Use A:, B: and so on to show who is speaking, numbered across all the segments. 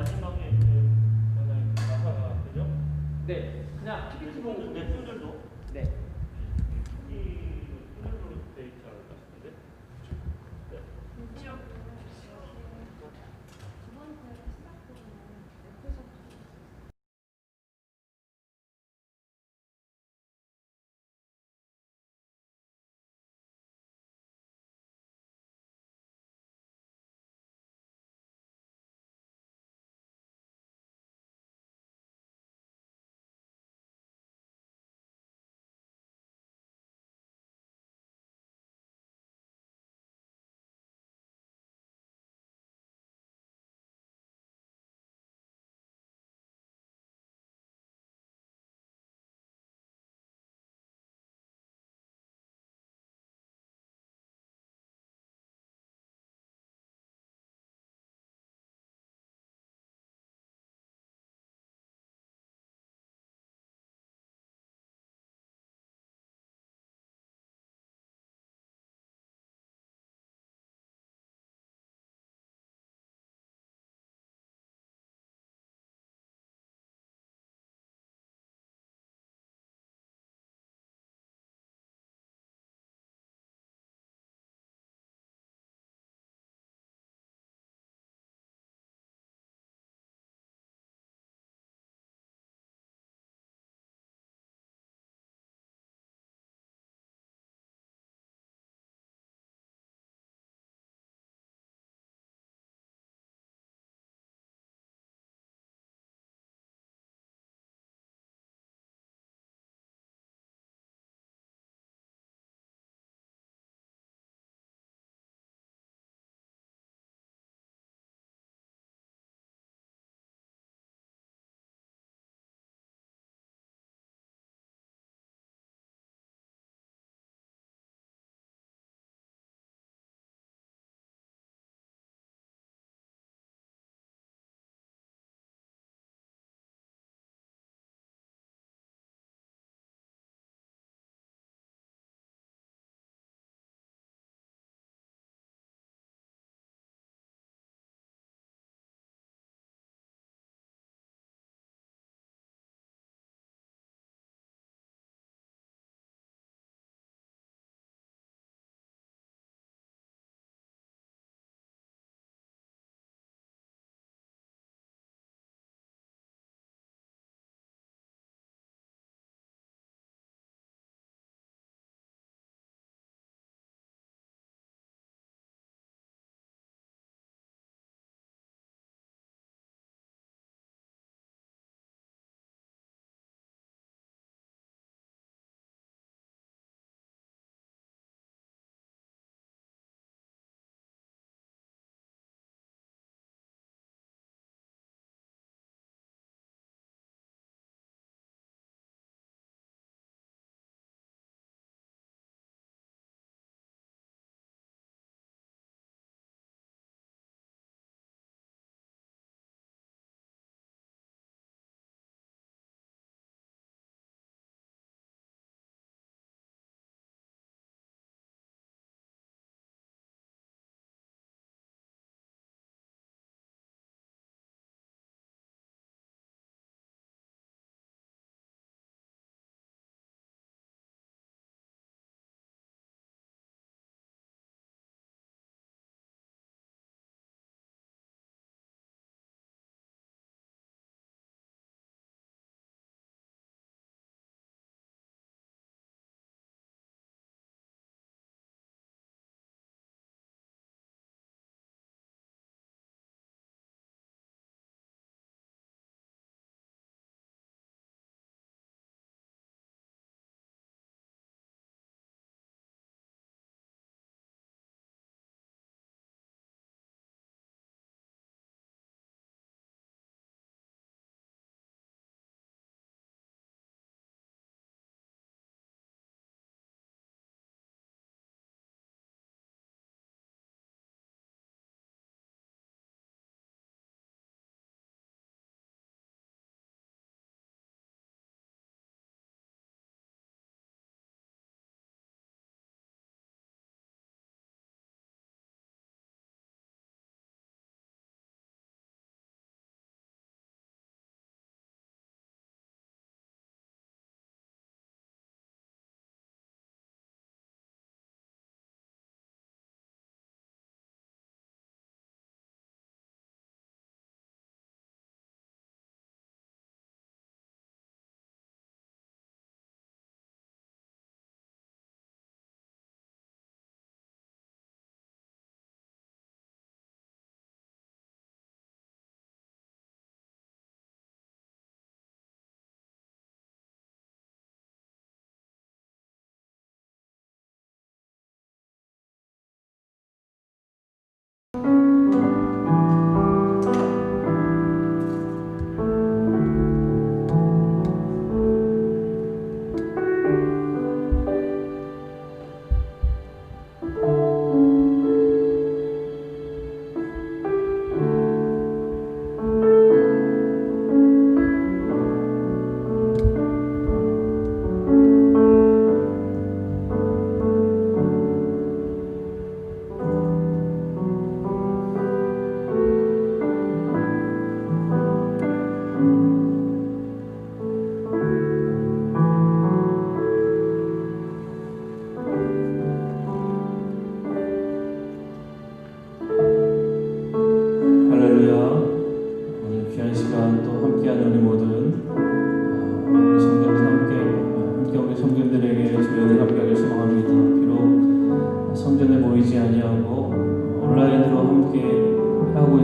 A: 마지막에 그 가사가 그죠?
B: 네, 그냥 PPT 보고.
A: 네, 표절도.
B: 네.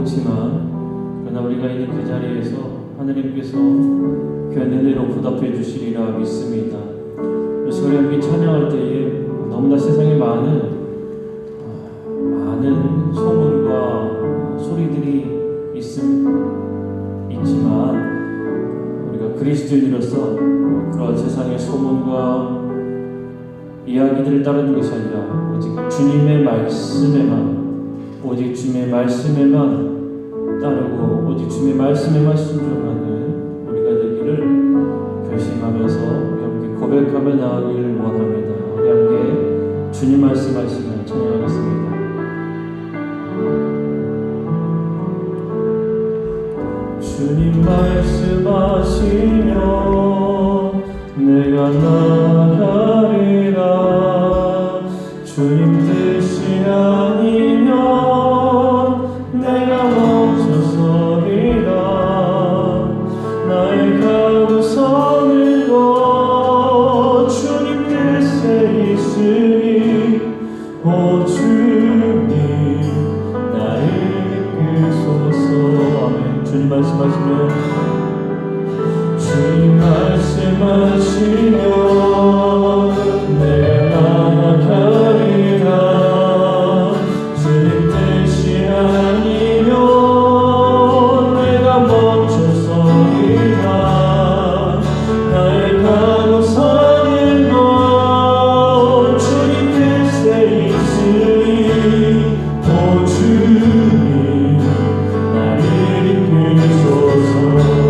A: 그렇지만 그러나 우리가 있는 그 자리에서 하나님께서 귀한 은혜로 보답해 주시리라 믿습니다. 그래서 우리 함께 찬양할 때에 너무나 세상에 많은 소문과 소리들이 있지만 우리가 그리스도인으로서 그런 세상의 소문과 이야기들을 따르는 것이 아니라 오직 주님의 말씀에만 따르고 오직 주님의 말씀에만 순종하는 우리가 되기를 결심하면서 우리 함께 고백하며 나아가기를 원합니다. 우리 함께 주님 말씀하시면 찬양하겠습니다. 주님 말씀하시면 내가 나아가리라. 주님 뜻이 아니면 내가 멈춰서리라. 나의 가고서는 것 주님 뜻에 있으니 오 주님 나를 이끄소서. 아멘. 주님 말씀하시면 내가 나아가리라. 주님 뜻이 아니면 내가 멈춰서리라. 나의 가고 서는 것 주님 뜻에 있으니 오 주님 나를 이끄소서.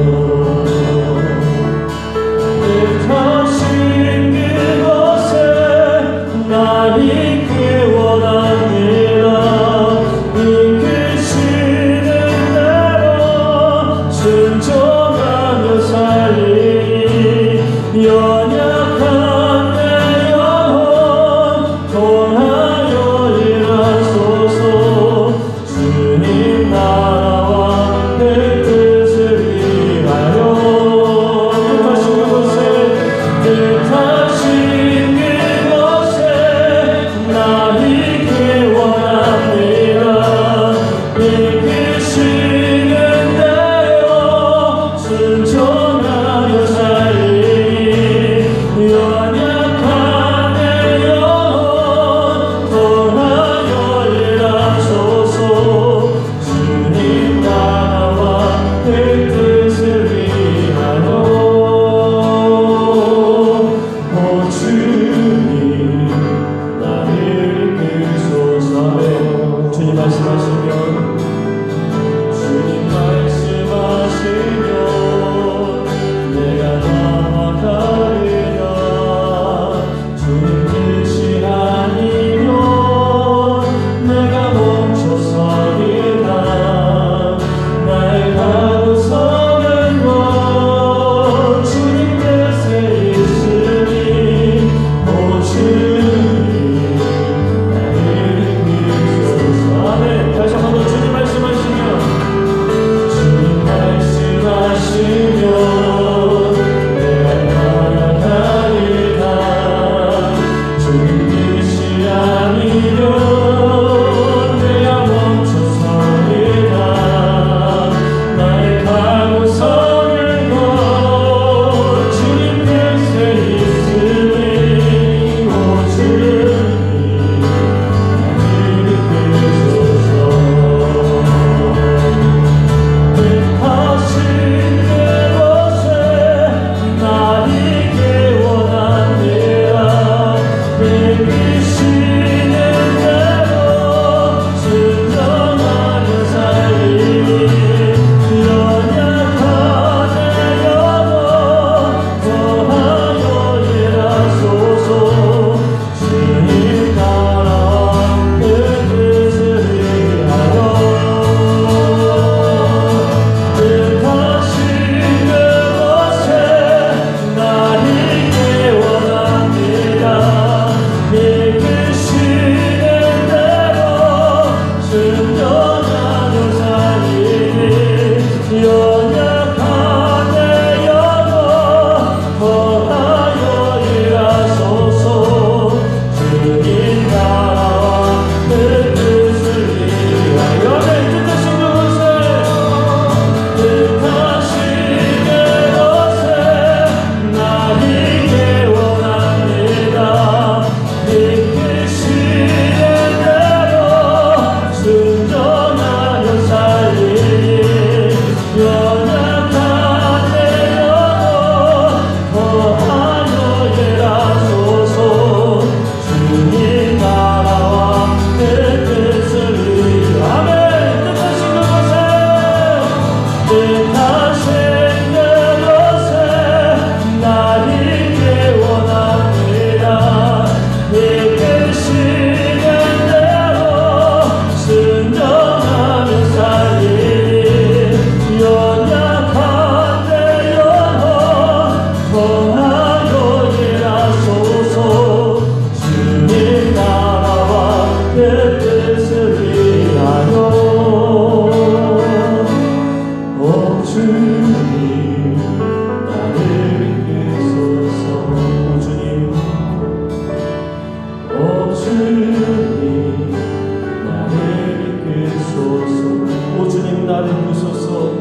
A: 나를 부소서.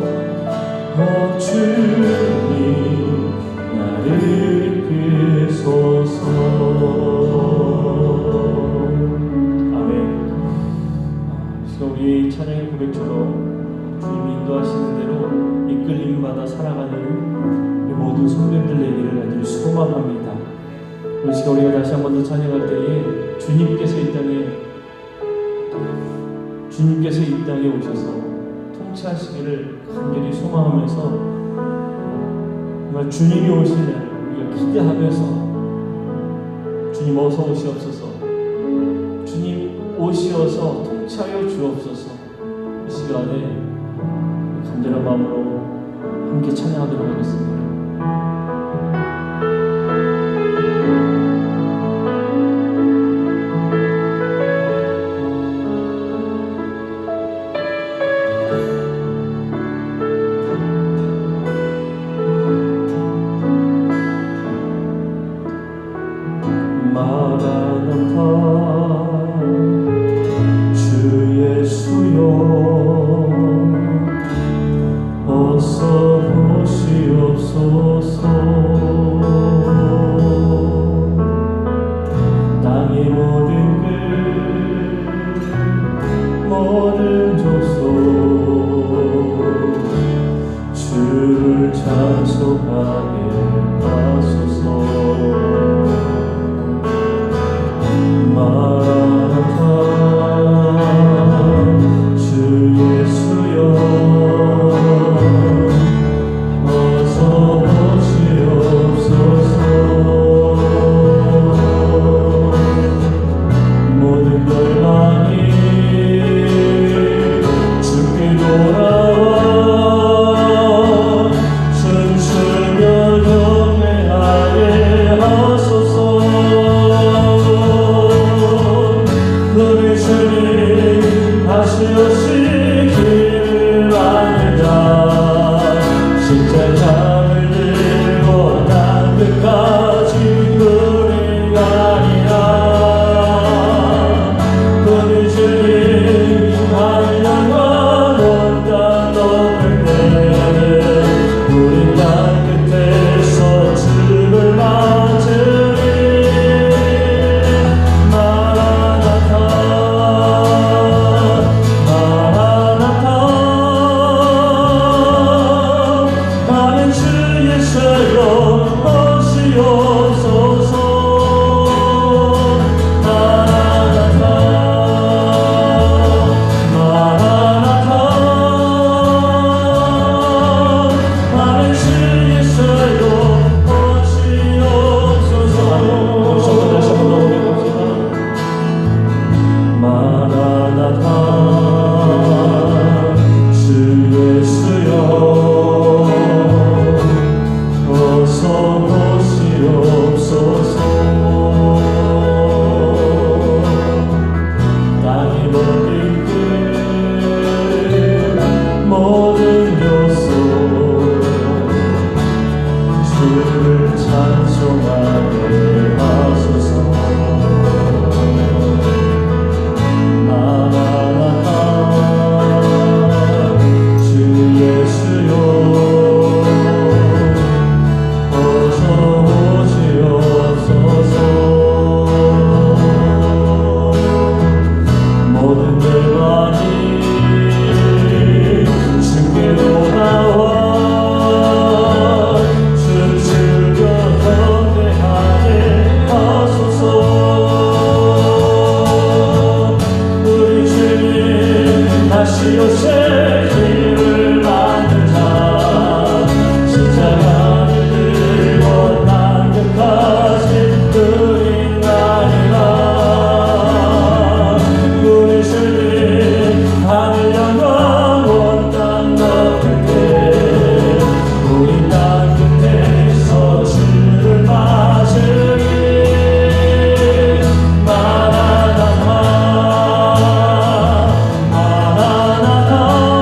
A: 주님 나를 이끄소서. 아멘. 지금 우리 찬양의 고백처럼 주님이 인도하시는 대로 이끌림 받아 살아가는 우리 모든 성도님들 되기를 간절히 소망합니다. 우리 시간 우리가 다시 한 번 더 찬양할 때에 주님께서 이 땅에 오셔서 통치하시기를 간절히 소망하면서 정말 주님이 오시는 우리가 기대하면서 주님 어서 오시옵소서. 주님 오시어서 통치하여 주옵소서. 이 시간에 간절한 마음으로 함께 찬양하도록 하겠습니다. 마라나타 주 예수여 어서 오시옵소서. 땅의 모든 끝 모든 족속 주를 찬송하게 하소서. 마라나타 주 예수여 어서 오시옵소서. 모든 걸망이 주께 돌아와 춤추며 경배하게 하소서. 너의 주님 다시 오시기를 바라자. 십자가를 들고 땅 끝까지 우리 가리라. 너의 주님 하늘과 온 땅 높을 때 우리 땅 끝에서 주를 맞으리.
C: 마라나타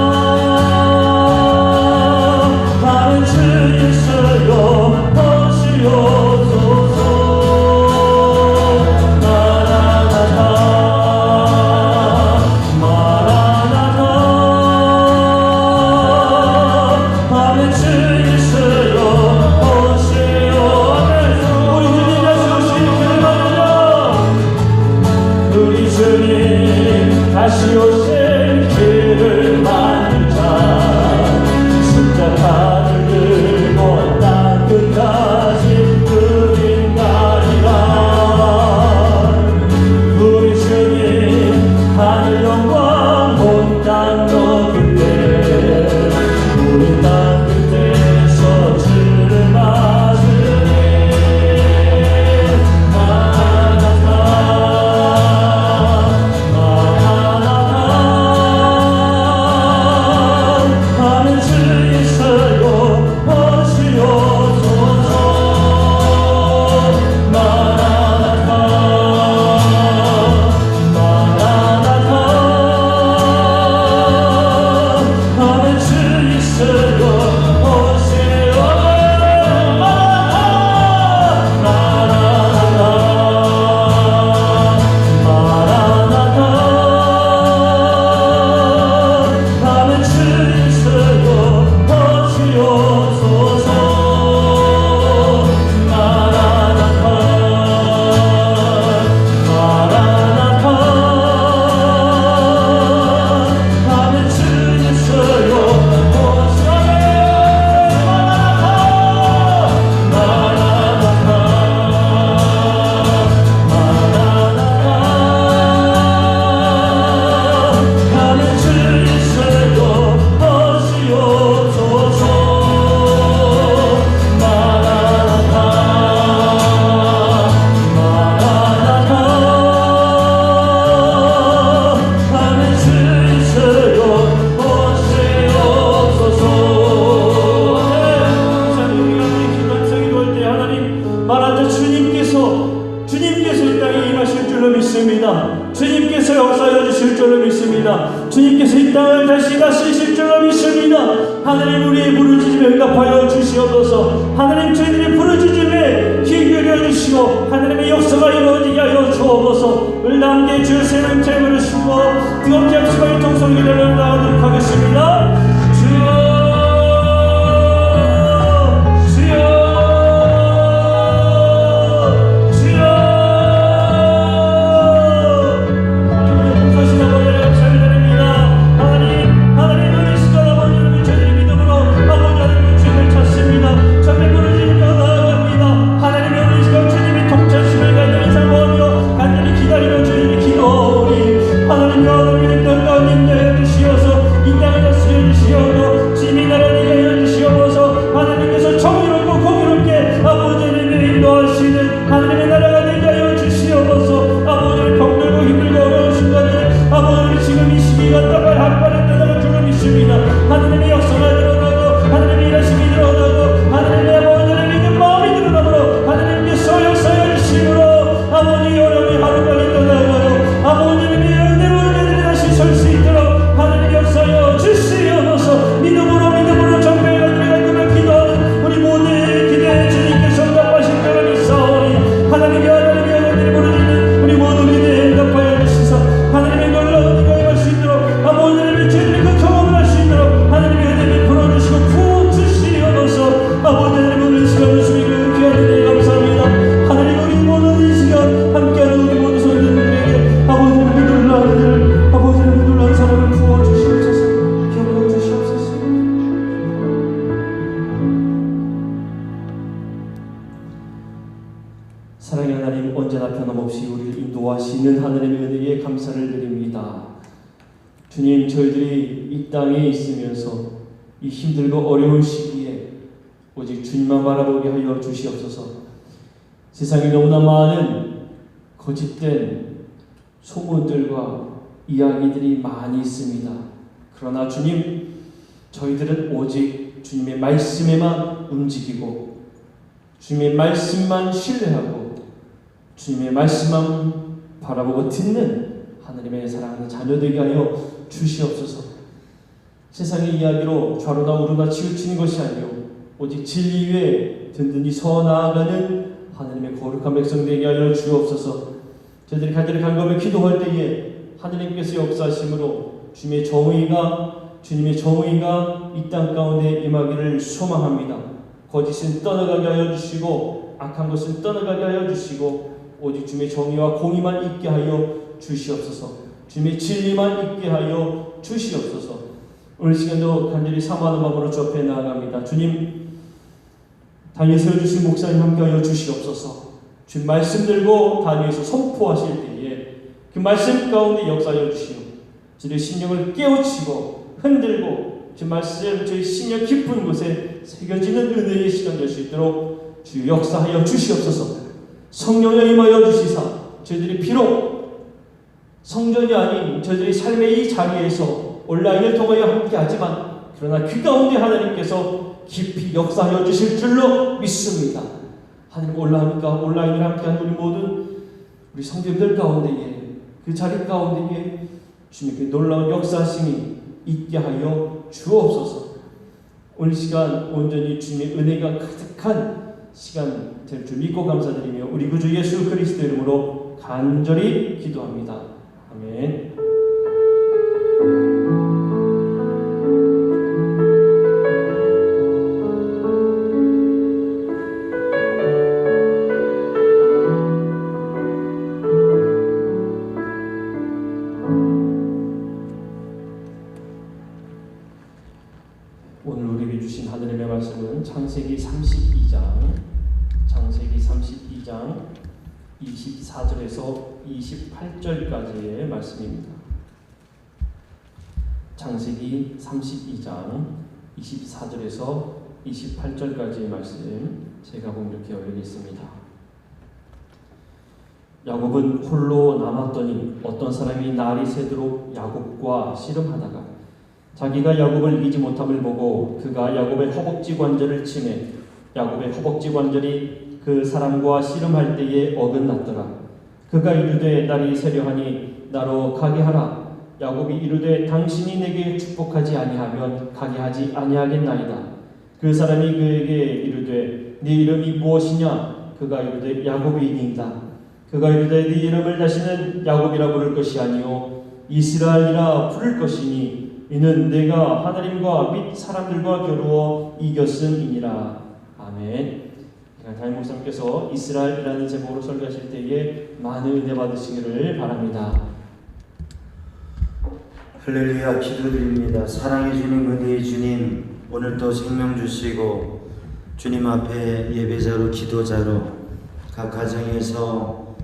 A: 영광을 다시 다스리실 줄로 믿습니다. 하나님 우리의 부르짖음에 응답하여 주시옵소서. 하나님 저희들의 부르짖음에 귀 기울여 주시고 하나님의 역사가 이루어지게 하여 주옵소서. 우리 남게 주의 이름 제물을 주시고 뜨겁게 합심하여 통성기를 나가도록 하겠습니다. 주여 사랑의 하나님, 언제나 변함없이 우리를 인도하시는 하나님의 은혜에 감사를 드립니다. 주님, 저희들이 이 땅에 있으면서 이 힘들고 어려운 시기에 오직 주님만 바라보게 하여 주시옵소서. 세상에 너무나 많은 거짓된 소문들과 이야기들이 많이 있습니다. 그러나 주님, 저희들은 오직 주님의 말씀에만 움직이고 주님의 말씀만 신뢰하고 주님의 말씀만 바라보고 듣는 하나님의 사랑하는 자녀 되게 하여 주시옵소서. 세상의 이야기로 좌로나 우로나 치우치는 것이 아니요 오직 진리 위에 든든히 서 나아가는 하나님의 거룩한 백성 되게 하여 주옵소서. 저희들이 간절히 간구하며 기도할 때에 하나님께서 역사하심으로 주님의 정의가 이 땅 가운데 임하기를 소망합니다. 거짓은 떠나가게 하여 주시고 악한 것은 떠나가게 하여 주시고 오직 주님의 정의와 공의만 있게 하여 주시옵소서. 주님의 진리만 있게 하여 주시옵소서. 오늘 시간도 간절히 사모하는 마음으로 주 앞에 나아갑니다. 주님, 단위에 세워주신 목사님 함께하여 주시옵소서. 주님 말씀 들고 단위에서 선포하실 때에 그 말씀 가운데 역사하여 주시오. 저희의 심령을 깨우치고 흔들고 주 말씀 저희 심령 깊은 곳에 새겨지는 은혜의 시간 될 수 있도록 주 역사하여 주시옵소서. 성령여 임하여 주시사 저희들이 비록 성전이 아닌 저희들이 삶의 이 자리에서 온라인을 통하여 함께하지만 그러나 그 가운데 하나님께서 깊이 역사하여 주실 줄로 믿습니다. 하나님 온라인을 함께하는 우리 모든 우리 성도들 가운데에 그 자리 가운데에 주님의 놀라운 역사심이 있게 하여 주옵소서. 오늘 시간 온전히 주님의 은혜가 가득한 시간 될 줄 믿고 감사드리며 우리 구주 예수 그리스도 이름으로 간절히 기도합니다. 아멘. 오늘 우리에게 주신 하나님의 말씀은 창세기 32장 24절에서 28절까지의 말씀입니다. 창세기 32장 24절에서 28절까지의 말씀 제가 봉독해 올리겠습니다. 야곱은 홀로 남았더니 어떤 사람이 날이 새도록 야곱과 씨름하다가 자기가 야곱을 이기지 못함을 보고 그가 야곱의 허벅지 관절을 치매 야곱의 허벅지 관절이 그 사람과 씨름할 때에 어긋났더라. 그가 이르되 날이 새려하니 나로 가게 하라. 야곱이 이르되 당신이 내게 축복하지 아니하면 가게 하지 아니하겠나이다. 그 사람이 그에게 이르되 네 이름이 무엇이냐? 그가 이르되 야곱이니이다. 그가 이르되 네 이름을 다시는 야곱이라 부를 것이 아니요 이스라엘이라 부를 것이니 이는 내가 하나님과 및 사람들과 겨루어 이겼음이니라. 아멘. 담임 목사님께서 이스라엘이라는 제목으로 설교하실 때에 많은 은혜 받으시기를 바랍니다.
C: 할렐루야. 기도드립니다. 사랑의 주님, 은혜의 주님, 오늘도 생명 주시고 주님 앞에 예배자로 기도자로 각 가정에서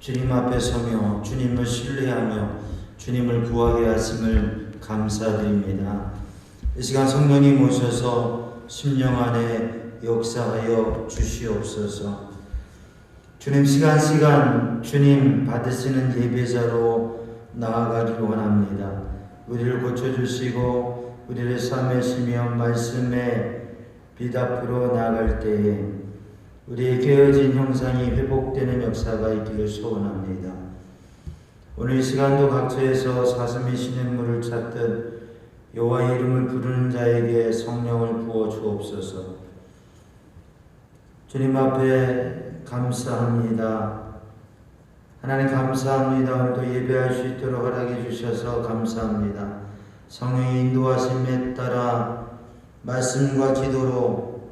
C: 주님 앞에 서며 주님을 신뢰하며 주님을 구하게 하심을 감사드립니다. 이 시간 성령님 오셔서 심령 안에 역사하여 주시옵소서. 주님 시간 주님 받으시는 예배자로 나아가길 원합니다. 우리를 고쳐주시고 우리를 삼으시며 말씀에 빛 앞으로 나아갈 때에 우리의 깨어진 형상이 회복되는 역사가 있기를 소원합니다. 오늘 이 시간도 각처에서 사슴이 시냇물을 찾듯 여호와의 이름을 부르는 자에게 성령을 부어 주옵소서. 주님 앞에 감사합니다. 하나님 감사합니다. 오늘도 예배할 수 있도록 허락해 주셔서 감사합니다. 성령의 인도하심에 따라 말씀과 기도로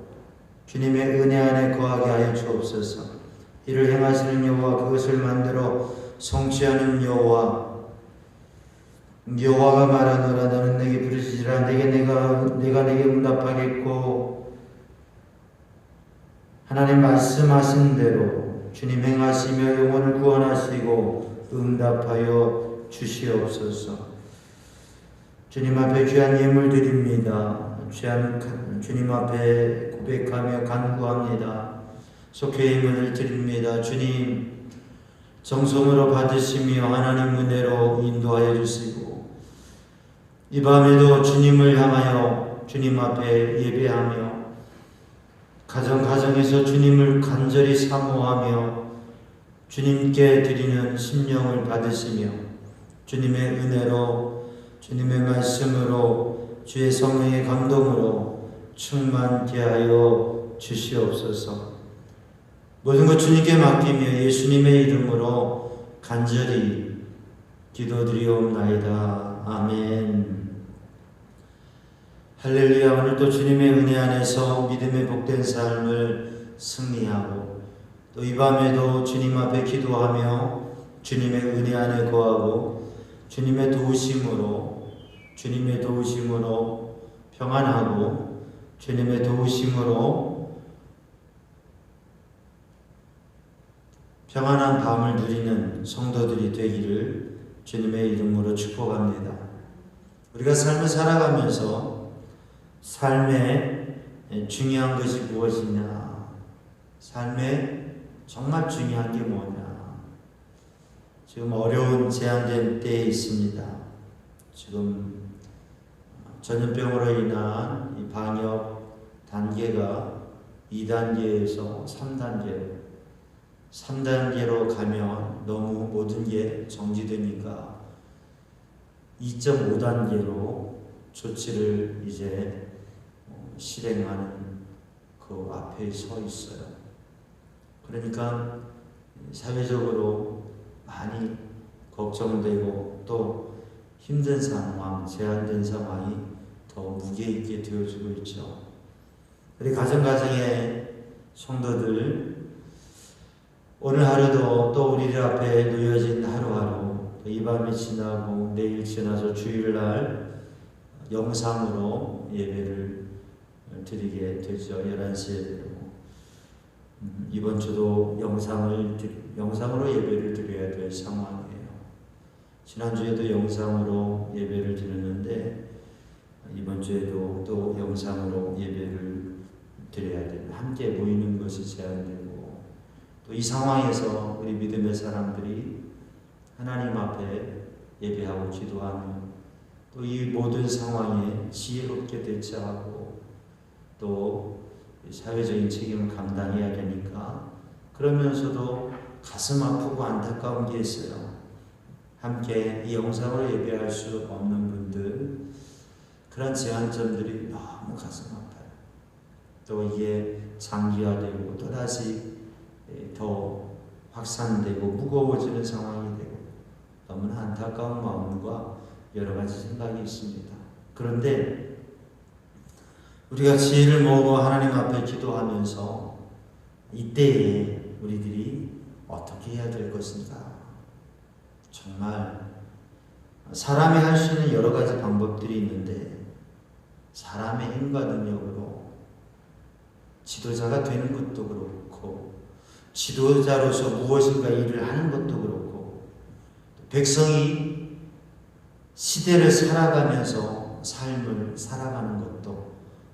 C: 주님의 은혜 안에 거하게 하여 주옵소서. 이를 행하시는 여호와, 그것을 만들어 성취하는 여호와가 말하노라. 너는 내게 부르시리라. 내가 내게 응답하겠고, 하나님 말씀하신 대로 주님 행하시며 영혼을 구원하시고 응답하여 주시옵소서. 주님 앞에 귀한 예물 드립니다. 귀한 주님 앞에 고백하며 간구합니다. 속죄의 예물을 드립니다. 주님 정성으로 받으시며 하나님 은혜로 인도하여 주시고 이 밤에도 주님을 향하여 주님 앞에 예배하며 가정에서 주님을 간절히 사모하며 주님께 드리는 심령을 받으시며 주님의 은혜로 주님의 말씀으로 주의 성령의 감동으로 충만케 하여 주시옵소서. 모든 것 주님께 맡기며 예수님의 이름으로 간절히 기도드리옵나이다. 아멘. 할렐루야. 오늘도 주님의 은혜 안에서 믿음의 복된 삶을 승리하고 또 이 밤에도 주님 앞에 기도하며 주님의 은혜 안에 거하고 주님의 도우심으로 평안하고 주님의 도우심으로 평안한 밤을 누리는 성도들이 되기를 주님의 이름으로 축복합니다. 우리가 삶을 살아가면서 삶에 중요한 것이 무엇이냐? 삶에 정말 중요한 게 뭐냐? 지금 어려운 제한된 때에 있습니다. 지금 전염병으로 인한 이 방역 단계가 2단계에서 3단계로 가면 너무 모든 게 정지되니까 2.5단계로 조치를 이제 실행하는 그 앞에 서 있어요. 그러니까 사회적으로 많이 걱정되고 또 힘든 상황, 제한된 상황이 더 무게 있게 되어지고 있죠. 우리 가정의 성도들 오늘 하루도 또 우리들 앞에 놓여진 하루하루 이 밤이 지나고 내일 지나서 주일날 영상으로 예배를 드리게 되죠. 11시 예배로. 이번 주도 영상으로 예배를 드려야 될 상황이에요. 지난주에도 영상으로 예배를 드렸는데 이번 주에도 또 영상으로 예배를 드려야 돼요. 함께 모이는 것이 제한되고 또 이 상황에서 우리 믿음의 사람들이 하나님 앞에 예배하고 기도하며 또 이 모든 상황에 지혜롭게 대처하고 또 사회적인 책임을 감당해야 되니까 그러면서도 가슴 아프고 안타까운 게 있어요. 함께 이 영상으로 예배할 수 없는 분들, 그런 제한점들이 너무 가슴 아파요. 또 이게 장기화되고 또다시 더 확산되고 무거워지는 상황이 되고 너무나 안타까운 마음과 여러 가지 생각이 있습니다. 그런데 우리가 지혜를 모으고 하나님 앞에 기도하면서 이때에 우리들이 어떻게 해야 될 것인가? 정말 사람이 할 수 있는 여러 가지 방법들이 있는데 사람의 힘과 능력으로 지도자가 되는 것도 그렇고 지도자로서 무엇인가 일을 하는 것도 그렇고 백성이 시대를 살아가면서 삶을 살아가는 것도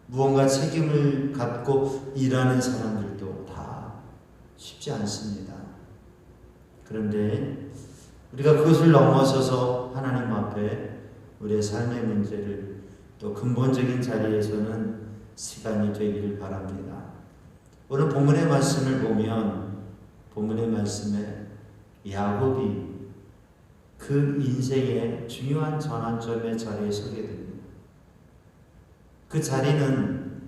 C: 무언가 책임을 갖고 일하는 사람들도 다 쉽지 않습니다. 그런데 우리가 그것을 넘어서서 하나님 앞에 우리의 삶의 문제를 또 근본적인 자리에서는 시간이 되기를 바랍니다. 오늘 본문의 말씀을 보면 본문의 말씀에 야곱이 그 인생의 중요한 전환점의 자리에 서게 됩니다. 그 자리는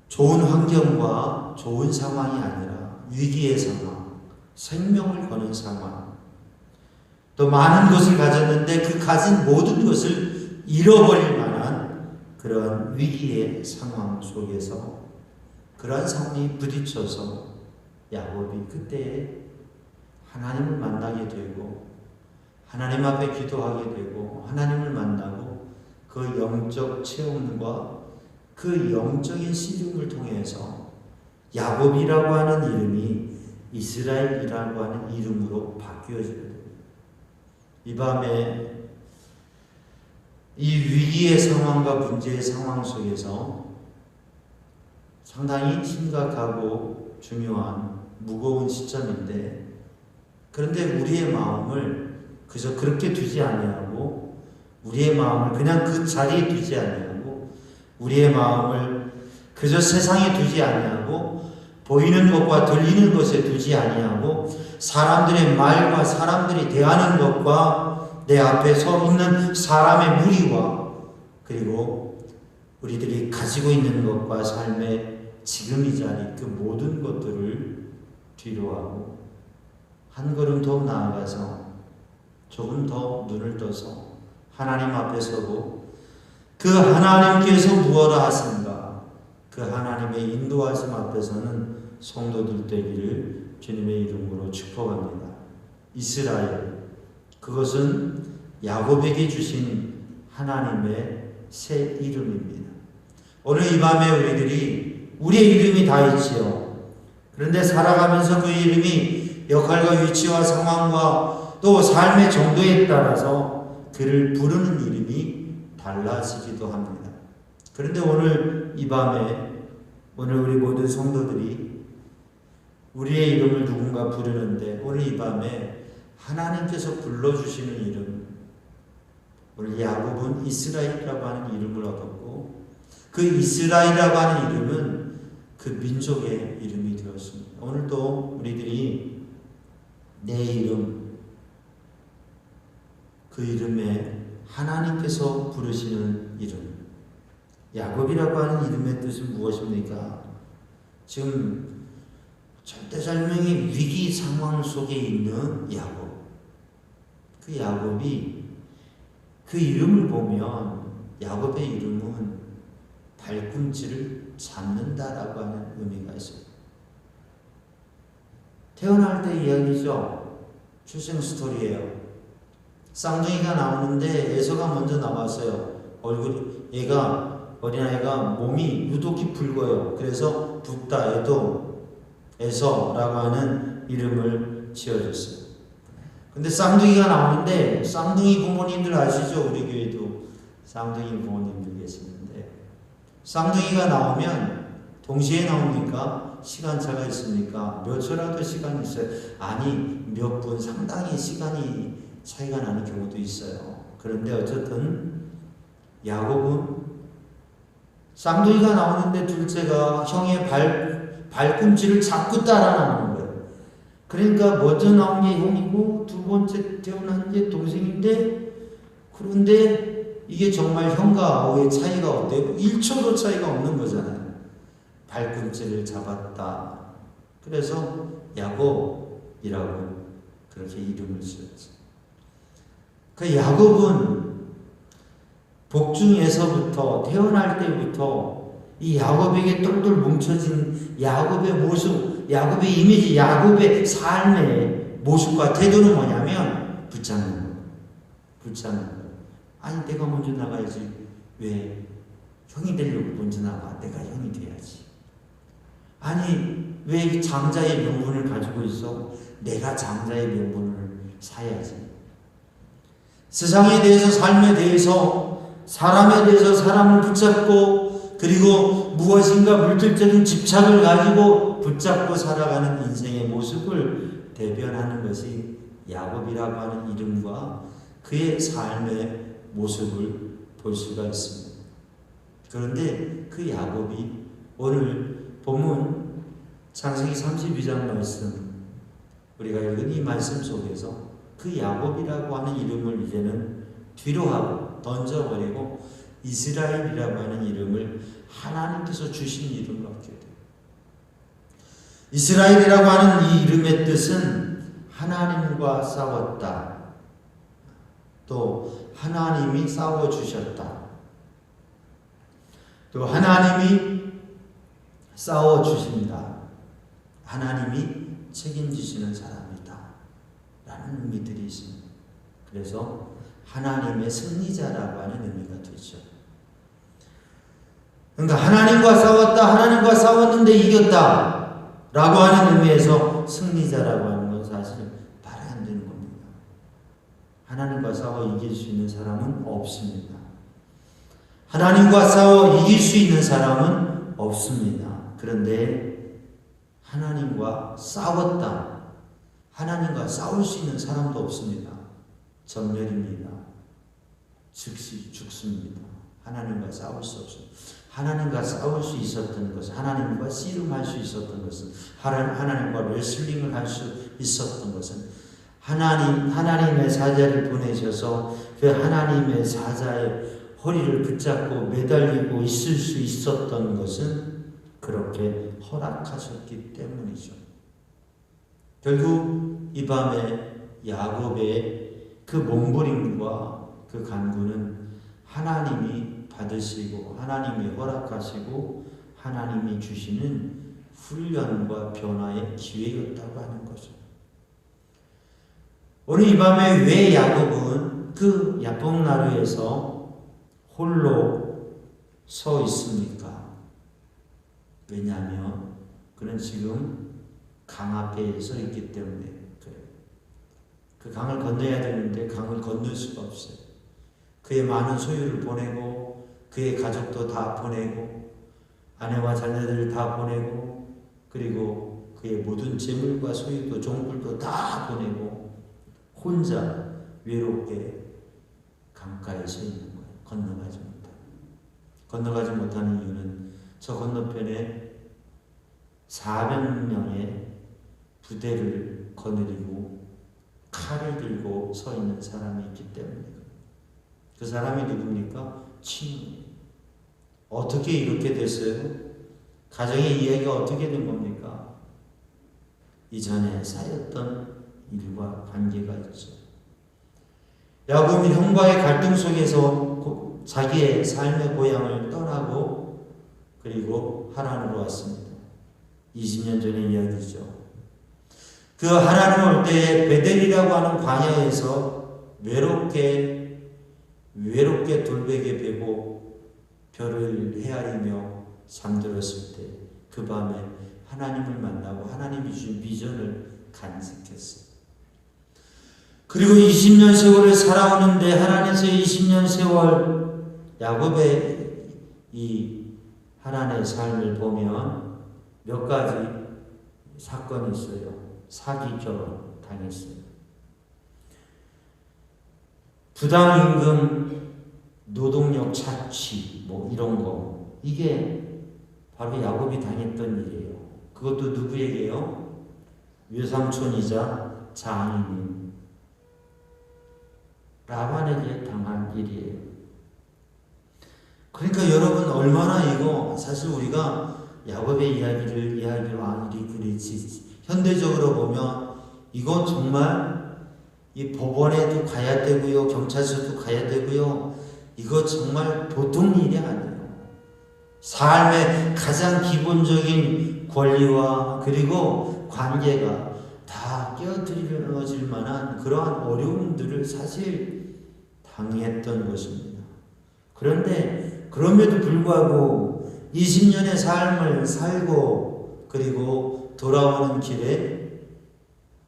C: 좋은 환경과 좋은 상황이 아니라 위기의 상황, 생명을 거는 상황, 또 많은 것을 가졌는데 그 가진 모든 것을 잃어버릴 만한 그런 위기의 상황 속에서 그러한 상황이 부딪혀서 야곱이 그때에 하나님을 만나게 되고 하나님 앞에 기도하게 되고 하나님을 만나고 그 영적 체험과 그 영적인 시름을 통해서 야곱이라고 하는 이름이 이스라엘이라고 하는 이름으로 바뀌어지게 됩니다. 이 밤에 이 위기의 상황과 문제의 상황 속에서 상당히 심각하고 중요한 무거운 시점인데 그런데 우리의 마음을 그저 그렇게 두지 아니하고 우리의 마음을 그냥 그 자리에 두지 아니하고 우리의 마음을 그저 세상에 두지 아니하고 보이는 것과 들리는 것에 두지 아니하고 사람들의 말과 사람들이 대하는 것과 내 앞에 서 있는 사람의 무리와 그리고 우리들이 가지고 있는 것과 삶의 지금 이 자리 그 모든 것들을 뒤로하고 한 걸음 더 나아가서 조금 더 눈을 떠서 하나님 앞에 서고 그 하나님께서 무엇을 하신가 그 하나님의 인도하심 앞에서는 성도들 되기를 주님의 이름으로 축복합니다. 이스라엘 그것은 야곱에게 주신 하나님의 새 이름입니다. 오늘 이 밤에 우리들이 우리의 이름이 다 있지요. 그런데 살아가면서 그 이름이 역할과 위치와 상황과 또 삶의 정도에 따라서 그를 부르는 이름이 달라지기도 합니다. 그런데 오늘 이 밤에 오늘 우리 모든 성도들이 우리의 이름을 누군가 부르는데 오늘 이 밤에 하나님께서 불러주시는 이름 오늘 야곱은 이스라엘이라고 하는 이름을 얻었고 그 이스라엘이라고 하는 이름은 그 민족의 이름이 되었습니다. 오늘도 우리들이 내 이름 그 이름에 하나님께서 부르시는 이름 야곱이라고 하는 이름의 뜻은 무엇입니까? 지금 절대절명의 위기 상황 속에 있는 야곱 그 야곱이 그 이름을 보면 야곱의 이름은 발꿈치를 잡는다라고 하는 의미가 있어요. 태어날 때 이야기죠. 출생 스토리예요. 쌍둥이가 나오는데 에서가 먼저 나왔어요. 어린아이가 몸이 유독히 붉어요. 그래서 붓다 에서라고 하는 이름을 지어줬어요. 근데 쌍둥이가 나오는데 쌍둥이 부모님들 아시죠? 우리 교회도 쌍둥이 부모님들 계시는데 쌍둥이가 나오면 동시에 나오니까 시간차가 있습니까? 몇 초라도 시간이 있어요. 아니 몇 분 상당히 시간이 차이가 나는 경우도 있어요. 그런데 어쨌든 야곱은 쌍둥이가 나오는데 둘째가 형의 발꿈치를 잡고 따라 나오는 거예요. 그러니까 먼저 나온 게 형이고 두 번째 태어난 게 동생인데, 그런데 이게 정말 형과 아우의 차이가 어때요? 1초도 차이가 없는 거잖아요. 발꿈치를 잡았다. 그래서 야곱이라고 그렇게 이름을 지었죠. 그 야곱은 복중에서부터 태어날 때부터 이 야곱에게 똘똘 뭉쳐진 야곱의 모습, 야곱의 이미지, 야곱의 삶의 모습과 태도는 뭐냐면 붙잡는 거예요. 붙잡는 거예요. 아니 내가 먼저 나가야지. 왜? 형이 되려고 먼저 나가. 내가 형이 돼야지. 아니 왜 장자의 명분을 가지고 있어? 내가 장자의 명분을 사야지. 세상에 대해서, 삶에 대해서, 사람에 대해서 사람을 붙잡고, 그리고 무엇인가 물질적인 집착을 가지고 붙잡고 살아가는 인생의 모습을 대변하는 것이 야곱이라고 하는 이름과 그의 삶의 모습을 볼 수가 있습니다. 그런데 그 야곱이 오늘 본문 창세기 32장 말씀, 우리가 읽은 이 말씀 속에서 그 야곱이라고 하는 이름을 이제는 뒤로 하고 던져버리고 이스라엘이라고 하는 이름을 하나님께서 주신 이름으로 하게 돼요. 이스라엘이라고 하는 이 이름의 뜻은 하나님과 싸웠다. 또 하나님이 싸워주셨다. 또 하나님이 싸워주신다. 하나님이 책임지시는 사람이다. 라는 의미들이 있습니다. 그래서 하나님의 승리자라고 하는 의미가 되죠. 그러니까 하나님과 싸웠다, 하나님과 싸웠는데 이겼다 라고 하는 의미에서 승리자라고 하는 건 사실 말이 안 되는 겁니다. 하나님과 싸워 이길 수 있는 사람은 없습니다. 하나님과 싸워 이길 수 있는 사람은 없습니다. 그런데 하나님과 싸웠다, 하나님과 싸울 수 있는 사람도 없습니다. 전멸입니다. 즉시 죽습니다. 하나님과 싸울 수 없습니다. 하나님과 싸울 수 있었던 것은, 하나님과 씨름할 수 있었던 것은, 하나님과 레슬링을 할 수 있었던 것은, 하나님의 사자를 보내셔서 그 하나님의 사자의 허리를 붙잡고 매달리고 있을 수 있었던 것은 그렇게 허락하셨기 때문이죠. 결국 이 밤에 야곱의 그 몸부림과 그 간구는 하나님이 받으시고 하나님이 허락하시고 하나님이 주시는 훈련과 변화의 기회였다고 하는 거죠. 오늘 이 밤에 왜 야곱은 그 야복나루에서 홀로 서 있습니까? 왜냐하면 그는 지금 강 앞에 서 있기 때문에 그래요. 그 강을 건너야 되는데 강을 건널 수가 없어요. 그의 많은 소유를 보내고 그의 가족도 다 보내고 아내와 자녀들을 다 보내고 그리고 그의 모든 재물과 소유도 종들도 다 보내고 혼자 외롭게 강가에 서 있는 거예요. 건너가지 못하는 이유는 저 건너편에 400명의 부대를 거느리고 칼을 들고 서 있는 사람이 있기 때문입니다. 그 사람이 누굽니까? 친구예요. 어떻게 이렇게 됐어요? 가정의 이야기가 어떻게 된 겁니까? 이전에 쌓였던 일과 관계가 있죠. 야곱은 형과의 갈등 속에서 자기의 삶의 고향을 떠나고 그리고 하란으로 왔습니다. 20년 전의 이야기죠. 그 하란을 올 때에 베델이라고 하는 광야에서 외롭게 돌베개 베고 별을 헤아리며 잠들었을 때 그 밤에 하나님을 만나고 하나님이 주신 비전을 간직했어요. 그리고 20년 세월을 살아오는데 하란에서 20년 세월 야곱의 이 하란의 삶을 보면 몇 가지 사건이 있어요. 사기 결혼 당했어요. 부당임금, 노동력 착취 뭐 이런 거, 이게 바로 야곱이 당했던 일이에요. 그것도 누구에게요? 외삼촌이자 장인인 라반에게 당한 일이에요. 그러니까 여러분 얼마나 이거 사실 우리가 야곱의 이야기로 그렇지 현대적으로 보면 이거 정말 이 법원에도 가야 되고요, 경찰서도 가야 되고요. 이거 정말 보통 일이 아니에요. 삶의 가장 기본적인 권리와 그리고 관계가 다 깨어뜨려질 만한 그러한 어려움들을 사실 당했던 것입니다. 그런데 그럼에도 불구하고 20년의 삶을 살고 그리고 돌아오는 길에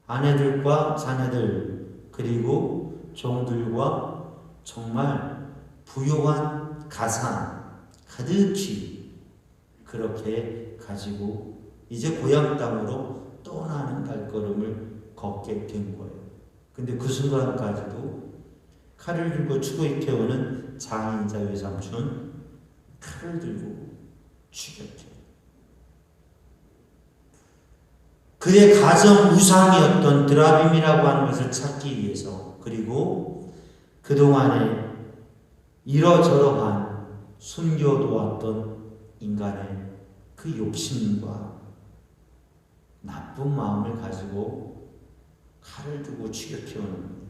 C: 아내들과 자녀들 그리고 종들과 정말 부요한 가산 가득히 그렇게 가지고 이제 고향 땅으로 떠나는 발걸음을 걷게 된 거예요. 근데 그 순간까지도 칼을 들고 죽어 태우는 장인자 외삼촌 칼을 들고 죽였죠. 그의 가정 우상이었던 드라빔이라고 하는 것을 찾기 위해서 그리고 그동안에 이러저러한 숨겨두었던 인간의 그 욕심과 나쁜 마음을 가지고 칼을 들고 죽여 태우는 거예요.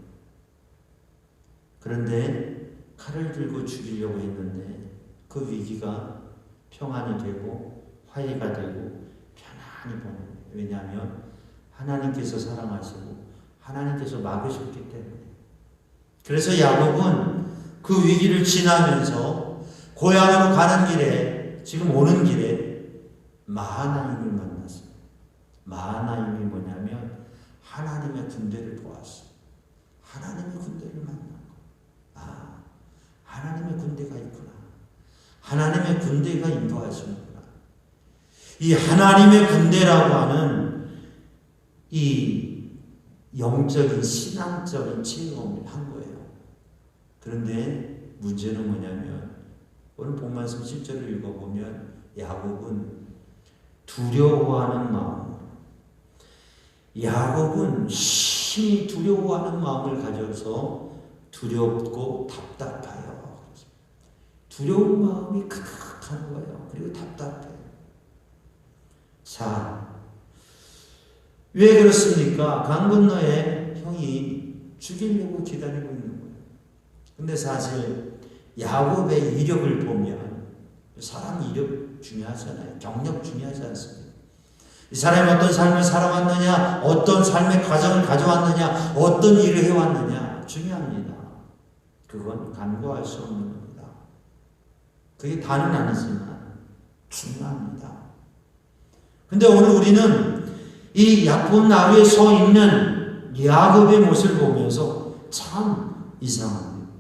C: 그런데 칼을 들고 죽이려고 했는데 그 위기가 평안이 되고 화해가 되고 편안히 보는 거예요. 왜냐하면 하나님께서 사랑하시고 하나님께서 막으셨기 때문에. 그래서 야곱은 그 위기를 지나면서 고향으로 가는 길에 지금 오는 길에 마하나임을 만났어요. 마하나임이 뭐냐면 하나님의 군대를 보았어요. 하나님의 군대를 만난 거. 하나님의 군대가 있구나. 하나님의 군대가 인도하시는구나. 이 하나님의 군대라고 하는 이 영적인 신앙적인 체험을 한 거예요. 그런데 문제는 뭐냐면 오늘 본 말씀 10절을 읽어보면 야곱은 두려워하는 마음, 야곱은 심히 두려워하는 마음을 가져서 두렵고 답답해요. 두려운 마음이 크크한 거예요. 그리고 답답해요. 자, 왜 그렇습니까? 강 건너에 형이 죽이려고 기다리고 있는 거예요. 근데 사실 야곱의 이력을 보면 사람 이력 중요하잖아요. 경력 중요하지 않습니까? 이 사람이 어떤 삶을 살아왔느냐, 어떤 삶의 과정을 가져왔느냐, 어떤 일을 해왔느냐 중요합니다. 그건 간과할 수 없는 겁니다. 그게 다는 아니지만 중요합니다. 근데 오늘 우리는 이 야곱 나루에 서 있는 야곱의 모습을 보면서 참 이상합니다.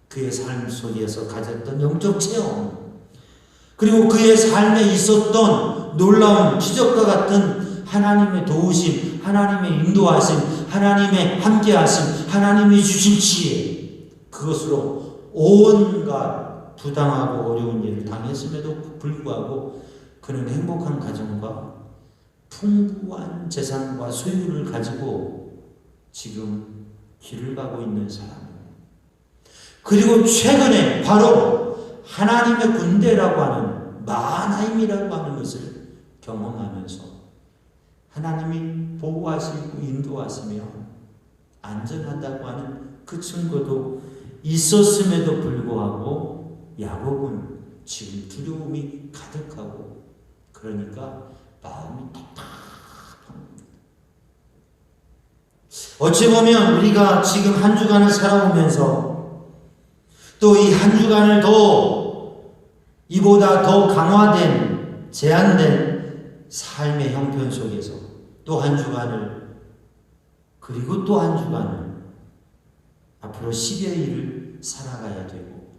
C: 그의 삶 속에서 가졌던 영적 체험, 그리고 그의 삶에 있었던 놀라운 기적과 같은 하나님의 도우심, 하나님의 인도하심, 하나님의 함께하심, 하나님이 주신 지혜, 그것으로 온갖 부당하고 어려운 일을 당했음에도 불구하고 그는 행복한 가정과 풍부한 재산과 소유를 가지고 지금 길을 가고 있는 사람입니다. 그리고 최근에 바로 하나님의 군대라고 하는 마하나임이라고 하는 것을 경험하면서 하나님이 보호하시고 인도하시며 안전하다고 하는 그 증거도 있었음에도 불구하고 야곱은 지금 두려움이 가득하고 그러니까 마음이 답답합니다. 어찌 보면 우리가 지금 한 주간을 살아오면서 또 이 한 주간을 이보다 더 강화된 제한된 삶의 형편 속에서 또 한 주간을 그리고 또 한 주간을 앞으로 10여일을 살아가야 되고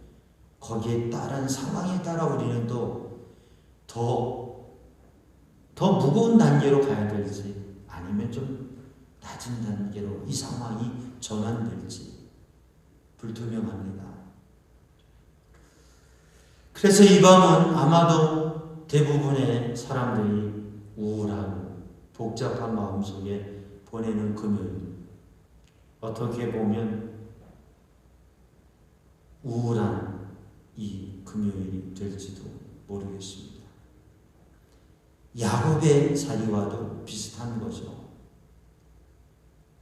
C: 거기에 따른 상황에 따라 우리는 또 더 무거운 단계로 가야 될지 아니면 좀 낮은 단계로 이 상황이 전환될지 불투명합니다. 그래서 이 밤은 아마도 대부분의 사람들이 우울하고 복잡한 마음속에 보내는 금요일, 어떻게 보면 우울한 이 금요일이 될지도 모르겠습니다. 야곱의 자리와도 비슷한 거죠.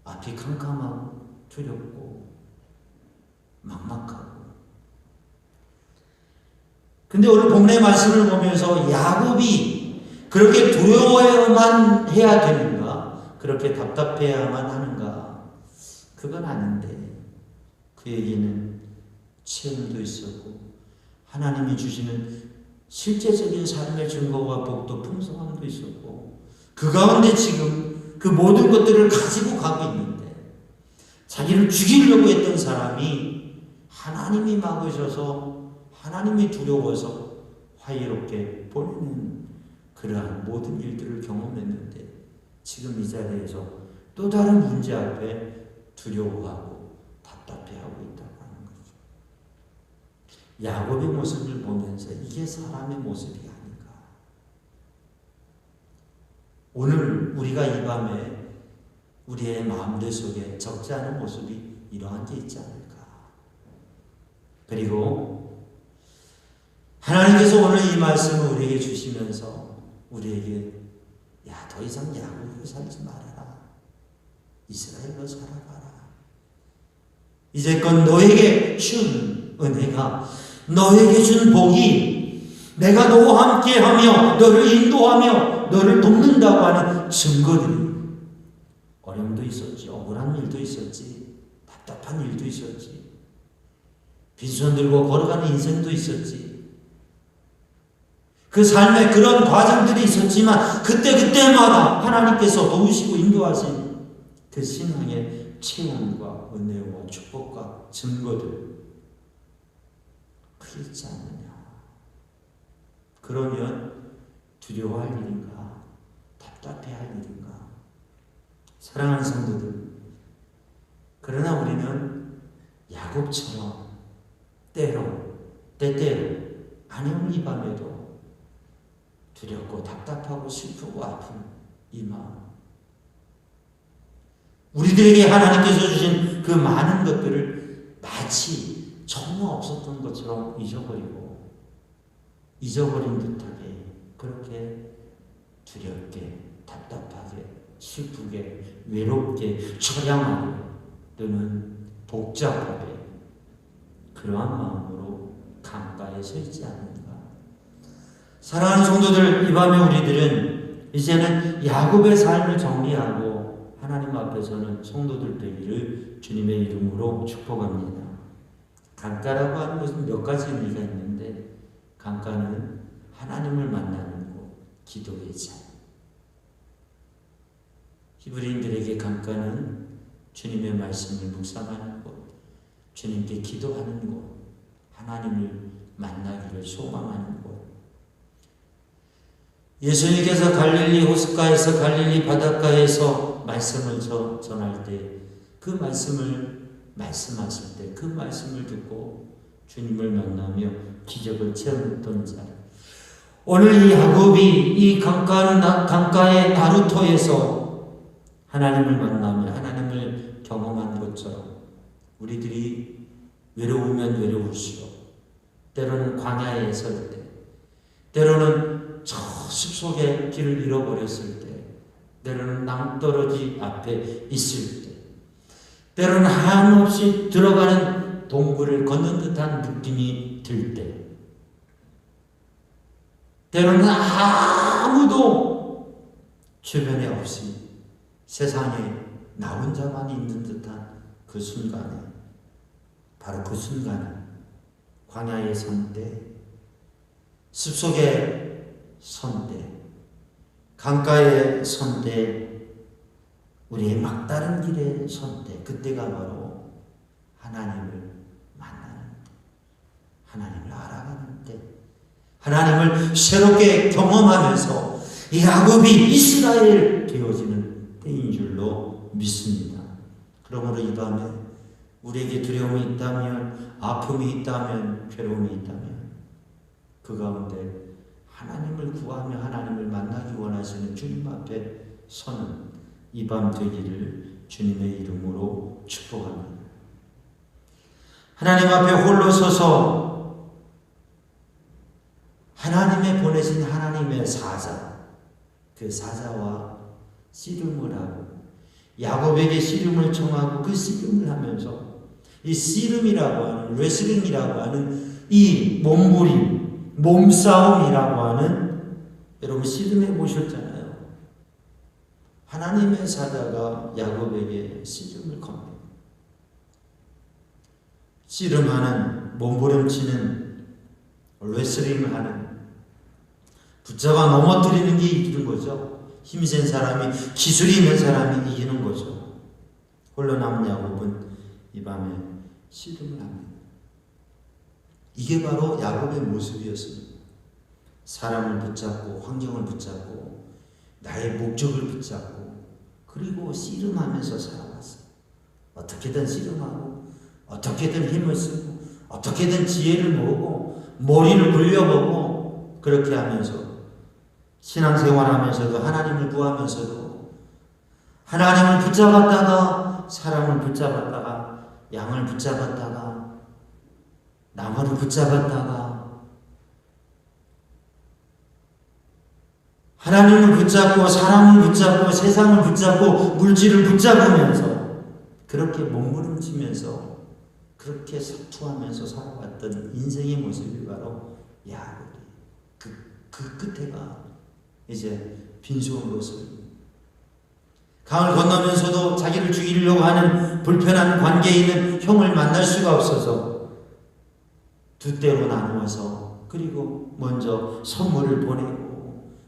C: 앞이 캄캄하고 두렵고 막막하고. 근데 오늘 본문의 말씀을 보면서 야곱이 그렇게 두려워야만 해야 되는가? 그렇게 답답해야만 하는가? 그건 아닌데 그에게는 체험도 있었고 하나님이 주시는 실제적인 삶의 증거와 복도 풍성함도 있었고 그 가운데 지금 그 모든 것들을 가지고 가고 있는데 자기를 죽이려고 했던 사람이 하나님이 막으셔서 하나님이 두려워서 화이롭게 보내는 그러한 모든 일들을 경험했는데 지금 이 자리에서 또 다른 문제 앞에 두려워하고 답답해하고 있다고 하는 거죠. 야곱의 모습을 보면서 이게 사람의 모습이 아닌가. 오늘 우리가 이 밤에 우리의 마음들 속에 적지 않은 모습이 이러한 게 있지 않을까. 그리고 하나님께서 오늘 이 말씀을 우리에게 주시면서 우리에게 야, 더 이상 야곱으로 살지 말아라. 이스라엘로 살아가라. 이제껏 너에게 준 은혜가, 너에게 준 복이 내가 너와 함께하며 너를 인도하며 너를 돕는다고 하는 증거들이 어려움도 있었지, 억울한 일도 있었지, 답답한 일도 있었지, 빈손 들고 걸어가는 인생도 있었지. 그 삶에 그런 과정들이 있었지만 그때마다 하나님께서 도우시고 인도하신 그 신앙의 체험과 은혜와 축복과 증거들 그게 있지 않느냐. 그러면 두려워할 일인가? 답답해할 일인가? 사랑하는 성도들, 그러나 우리는 야곱처럼 때때로 아니면 이 밤에도 두렵고 답답하고 슬프고 아픈 이 마음, 우리들에게 하나님께서 주신 그 많은 것들을 마치 전혀 없었던 것처럼 잊어버린 듯하게 그렇게 두렵게 답답하게 슬프게 외롭게 처량하게 또는 복잡하게 그러한 마음으로 강가에 서 있지 않는가. 사랑하는 성도들, 이 밤에 우리들은 이제는 야곱의 삶을 정리하고 하나님 앞에서는 성도들 되기를 주님의 이름으로 축복합니다. 강가라고 하는 것은 몇 가지 의미가 있는데 강가는 하나님을 만나는 곳, 기도의 자. 히브리인들에게 강가는 주님의 말씀을 묵상하는 곳, 주님께 기도하는 곳, 하나님을 만나기를 소망하는 곳. 예수님께서 갈릴리 호숫가에서 갈릴리 바닷가에서 말씀을 전할 때 그 말씀을 말씀하실 때 그 말씀을 듣고 주님을 만나며 기적을 체험했던 자. 오늘 이 야곱이 이 강가의 나루터에서 하나님을 만나며 하나님을 경험한 것처럼 우리들이 외로우면 외로울수록 때로는 광야에 설 때, 때로는 저 숲속에 길을 잃어버렸을 때, 때로는 낭떠러지 앞에 있을 때, 때로는 한없이 들어가는 동굴을 걷는 듯한 느낌이 들 때, 때로는 아무도 주변에 없이 세상에 나 혼자만 있는 듯한 그 순간에, 바로 그 순간에 광야에 선 때, 숲속에 선 때, 강가에 선 때, 우리의 막다른 길에 선 때, 그때가 바로 하나님을 만나는 때, 하나님을 알아가는 때, 하나님을 새롭게 경험하면서 야곱이 이스라엘 되어지는 때인 줄로 믿습니다. 그러므로 이 밤에 우리에게 두려움이 있다면, 아픔이 있다면, 괴로움이 있다면 그 가운데 하나님을 구하며 하나님을 만나기 원하시는 주님 앞에 서는 이 밤 되기를 주님의 이름으로 축복합니다. 하나님 앞에 홀로 서서 하나님의 보내신 하나님의 사자, 그 사자와 씨름을 하고 야곱에게 씨름을 청하고 그 씨름을 하면서 이 씨름이라고 하는, 레슬링이라고 하는 이 몸부림, 몸싸움이라고 하는, 여러분 씨름해 보셨잖아요. 하나님의 사자가 야곱에게 씨름을 겁니다. 씨름하는, 몸부림치는, 레슬링을 하는, 붙잡아 넘어뜨리는 게 이기는 거죠. 힘센 사람이, 기술이 있는 사람이 이기는 거죠. 홀로 남은 야곱은 이 밤에 씨름을 합니다. 이게 바로 야곱의 모습이었습니다. 사람을 붙잡고 환경을 붙잡고 나의 목적을 붙잡고 그리고 씨름하면서 살아왔어요. 어떻게든 씨름하고 어떻게든 힘을 쓰고 어떻게든 지혜를 모으고 머리를 굴려보고 그렇게 하면서 신앙생활하면서도 하나님을 구하면서도 하나님을 붙잡았다가 사람을 붙잡았다가 양을 붙잡았다가 나무를 붙잡았다가 하나님을 붙잡고 사람을 붙잡고 세상을 붙잡고 물질을 붙잡으면서 그렇게 몸부림치면서 그렇게 사투하면서 살아왔던 인생의 모습이 바로 야곱이 그 끝에가 이제 빈수한 모습입니다. 강을 건너면서도 자기를 죽이려고 하는 불편한 관계에 있는 형을 만날 수가 없어서 두 때로 나누어서 그리고 먼저 선물을 보내고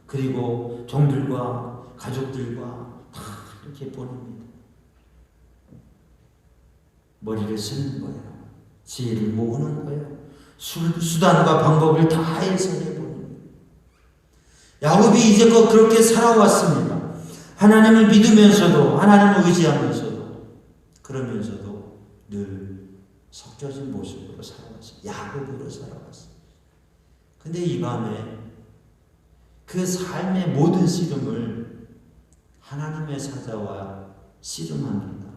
C: 그리고 종들과 가족들과 다 이렇게 보냅니다. 머리를 쓰는 거예요. 지혜를 모으는 거예요. 수단과 방법을 다 해서 해보는 거예요. 야곱이 이제껏 그렇게 살아왔습니다. 하나님을 믿으면서도 하나님을 의지하면서도 그러면서도 늘 섞여진 모습으로 살아왔어요. 야곱으로 살아왔어요. 근데 이 밤에 그 삶의 모든 씨름을 하나님의 사자와 씨름합니다.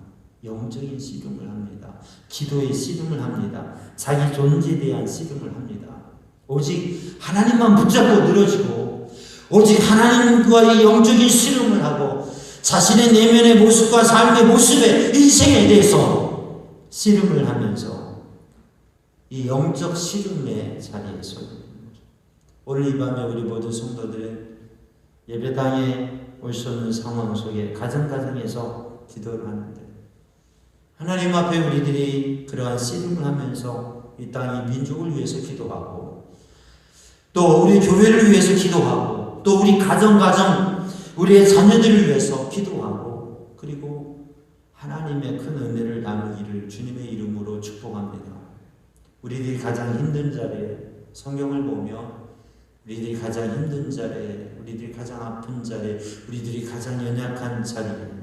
C: 영적인 씨름을 합니다. 기도의 씨름을 합니다. 자기 존재에 대한 씨름을 합니다. 오직 하나님만 붙잡고 늘어지고 오직 하나님과의 영적인 씨름을 하고 자신의 내면의 모습과 삶의 모습의 인생에 대해서 씨름을 하면서 이 영적 씨름의 자리에 서 있는 거죠. 오늘 이 밤에 우리 모든 성도들은 예배당에 올 수 없는 상황 속에 가정에서 기도를 하는데 하나님 앞에 우리들이 그러한 씨름을 하면서 이 땅, 이 민족을 위해서 기도하고 또 우리 교회를 위해서 기도하고 또 우리 가정 우리의 자녀들을 위해서 기도하고 그리고 하나님의 큰 은혜를 나누기를 주님의 이름으로 축복합니다. 우리들이 가장 힘든 자리에 성경을 보며 우리들이 가장 힘든 자리에 우리들이 가장 아픈 자리에 우리들이 가장 연약한 자리에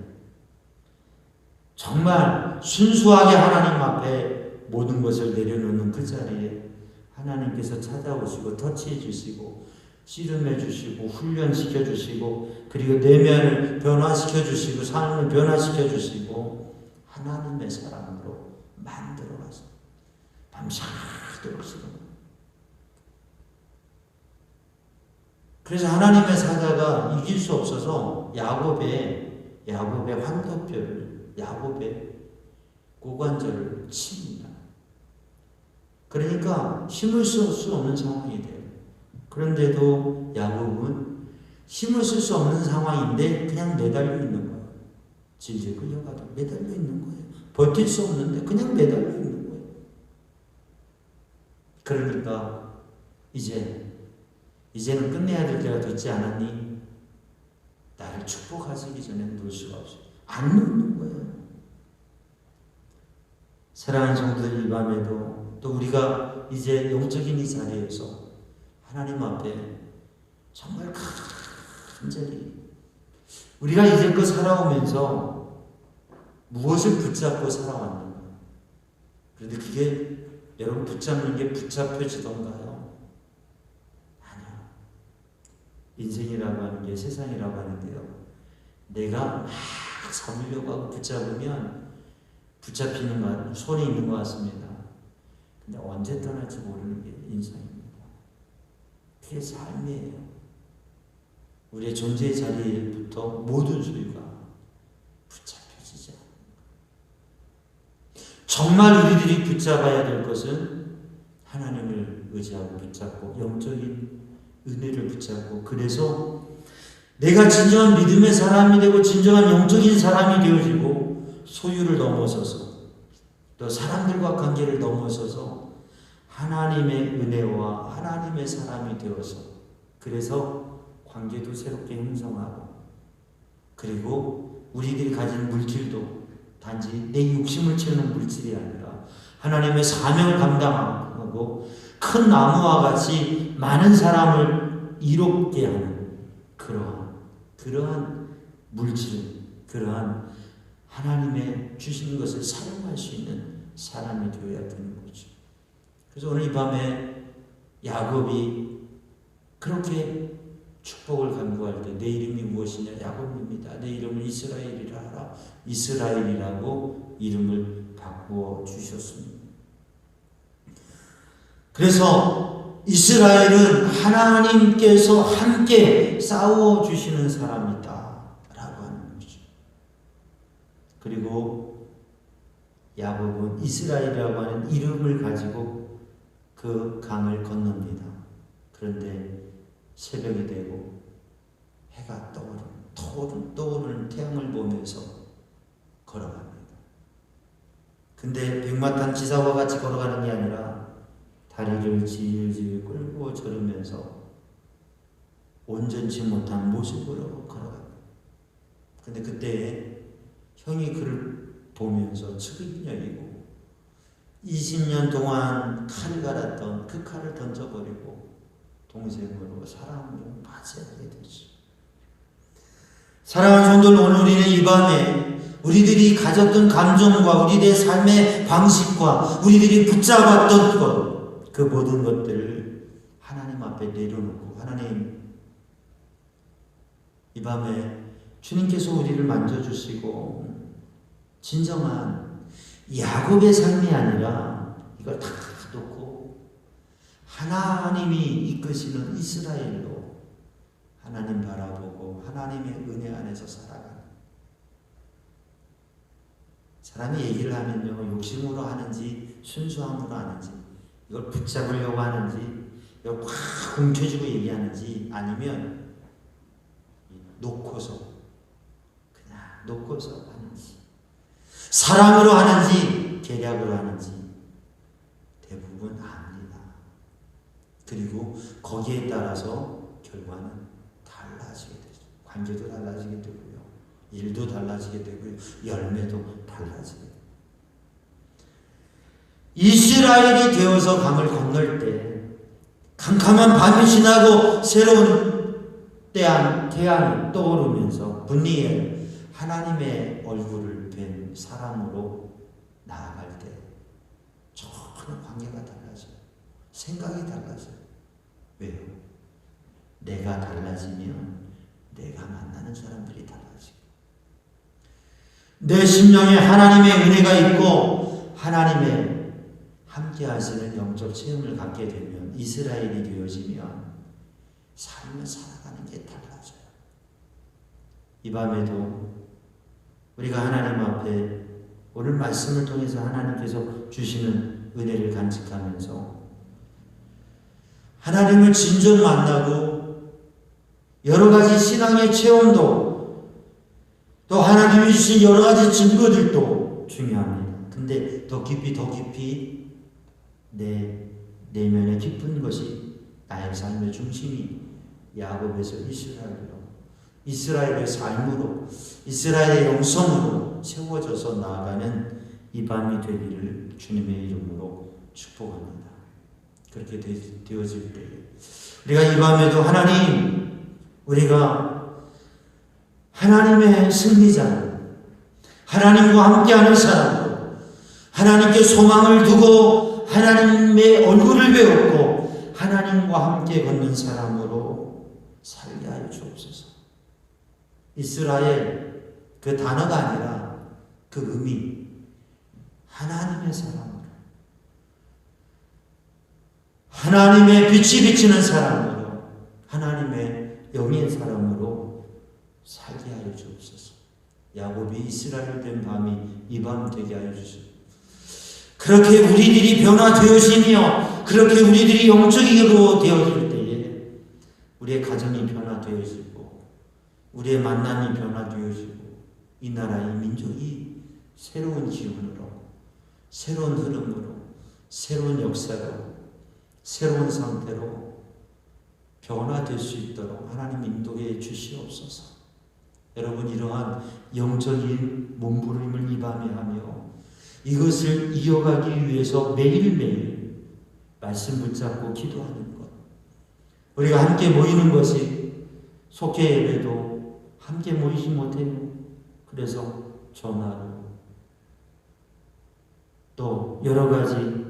C: 정말 순수하게 하나님 앞에 모든 것을 내려놓는 그 자리에 하나님께서 찾아오시고 터치해 주시고 씨름해 주시고 훈련시켜 주시고 그리고 내면을 변화시켜 주시고 삶을 변화시켜 주시고 하나님의 사람으로 만들어 가서 밤새도록 쓰는 그래서 하나님의 사자가 이길 수 없어서 야곱의 환도뼈를 야곱의 고관절을 칩니다. 그러니까 힘을 쓸 수 없는 상황이 돼요. 그런데도 야곱은 힘을 쓸 수 없는 상황인데 그냥 매달려 있는 거예요. 질질 끌려가도 매달려 있는 거예요. 버틸 수 없는데 그냥 매달려 있는 거예요. 그러니까 이제는 끝내야 될 때가 됐지 않았니? 나를 축복하시기 전에 놓을 수가 없어요. 안 놓는 거예요. 사랑하는 성도들 이 밤에도 또 우리가 이제 영적인 이 자리에서 하나님 앞에 정말 간절히 우리가 이제껏 살아오면서 무엇을 붙잡고 살아왔는가? 그런데 그게 여러분 붙잡는 게 붙잡혀지던가요? 아니요. 인생이라고 하는 게 세상이라고 하는데요. 내가 막 잡으려고 하고 붙잡으면 붙잡히는 것, 손이 있는 것 같습니다. 근데 언제 떠날지 모르는 게 인생입니다. 그게 삶이에요. 우리의 존재의 자리부터 모든 소유가 붙잡혀지지 않아요. 정말 우리들이 붙잡아야 될 것은 하나님을 의지하고 붙잡고 영적인 은혜를 붙잡고, 그래서 내가 진정한 믿음의 사람이 되고 진정한 영적인 사람이 되어지고, 소유를 넘어서서 또 사람들과 관계를 넘어서서 하나님의 은혜와 하나님의 사람이 되어서, 그래서 관계도 새롭게 형성하고, 그리고 우리들이 가진 물질도 단지 내 욕심을 채우는 물질이 아니라 하나님의 사명을 감당하고 큰 나무와 같이 많은 사람을 이롭게 하는 그러한 물질, 그러한 하나님의 주신 것을 사용할 수 있는 사람이 되어야 되는 거죠. 그래서 오늘 이 밤에 야곱이 그렇게 축복을 간구할 때 내 이름이 무엇이냐? 야곱입니다. 내 이름을 이스라엘이라 하라. 이스라엘이라고 이름을 바꾸어 주셨습니다. 그래서 이스라엘은 하나님께서 함께 싸워 주시는 사람이다 라고 하는 거죠. 그리고 야곱은 이스라엘이라고 하는 이름을 가지고 그 강을 건넙니다. 그런데 새벽이 되고 해가 떠오르는 태양을 보면서 걸어갑니다. 근데 백마탄 지사와 같이 걸어가는 게 아니라 다리를 질질 끌고 저르면서 온전치 못한 모습으로 걸어갑니다. 근데 그때 형이 그를 보면서 측은히 여기고 20년 동안 칼을 갈았던 그 칼을 던져버리고 동생으로 사랑으로 맞이하게 되죠. 사랑하는 성도들, 오늘 우리는 이 밤에 우리들이 가졌던 감정과 우리들의 삶의 방식과 우리들이 붙잡았던 것, 그 모든 것들을 하나님 앞에 내려놓고, 하나님, 이 밤에 주님께서 우리를 만져주시고 진정한 야곱의 삶이 아니라 이걸 다 놓고 하나님이 이끄시는 이스라엘로 하나님 바라보고 하나님의 은혜 안에서 살아가는, 사람이 얘기를 하면요, 욕심으로 하는지 순수함으로 하는지, 이걸 붙잡으려고 하는지, 이걸 확 움켜쥐고 얘기하는지, 아니면 놓고서 하는지, 사랑으로 하는지 계략으로 하는지 대부분 압니다. 그리고 거기에 따라서 결과는 달라지게 되죠. 관계도 달라지게 되고요, 일도 달라지게 되고요, 열매도 달라지게 돼요. 이스라엘이 되어서 강을 건널 때 캄캄한 밤이 지나고 새로운 태양이 떠오르면서 분리해 하나님의 얼굴을 뵌 사람으로 나아갈 때 전혀 관계가 달라져요. 생각이 달라져요. 왜요? 내가 달라지면 내가 만나는 사람들이 달라지고, 내 심령에 하나님의 은혜가 있고 하나님의 함께 하시는 영적 체험을 갖게 되면, 이스라엘이 되어지면 삶을 살아가는 게 달라져요. 이 밤에도 우리가 하나님 앞에 오늘 말씀을 통해서 하나님께서 주시는 은혜를 간직하면서 하나님을 진정 만나고 여러 가지 신앙의 체험도, 또 하나님이 주신 여러 가지 증거들도 중요합니다. 근데 더 깊이 내 내면에 깊은 것이 나의 삶의 중심이 야곱에서 이스라엘의 삶으로, 이스라엘의 영성으로 채워져서 나아가는 이 밤이 되기를 주님의 이름으로 축복합니다. 그렇게 되어질 때 우리가 이 밤에도 우리가 하나님의 승리자, 하나님과 함께하는 사람으로, 하나님께 소망을 두고 하나님의 얼굴을 배웠고 하나님과 함께 걷는 사람으로 살게 하여 주옵소서. 이스라엘 그 단어가 아니라 그 의미, 하나님의 사람으로, 하나님의 빛이 비치는 사람으로, 하나님의 영의 사람으로 살게 하여 주옵소서. 야곱이 이스라엘 된 밤이 이 밤 되게 하여 주시옵소서. 그렇게 우리들이 변화되어지며 그렇게 우리들이 영적으로 되어질 때에 우리의 가정이 변화되어지고 우리의 만남이 변화되어지고 이 나라, 이 민족이 새로운 기운으로, 새로운 흐름으로, 새로운 역사로, 새로운 상태로 변화될 수 있도록 하나님 인도해 주시옵소서. 여러분, 이러한 영적인 몸부림을 이 밤에 하며 이것을 이어가기 위해서 매일매일 말씀 붙잡고 기도하는 것, 우리가 함께 모이는 것이, 속회 예배도 함께 모이지 못해요. 그래서 전화로 또 여러 가지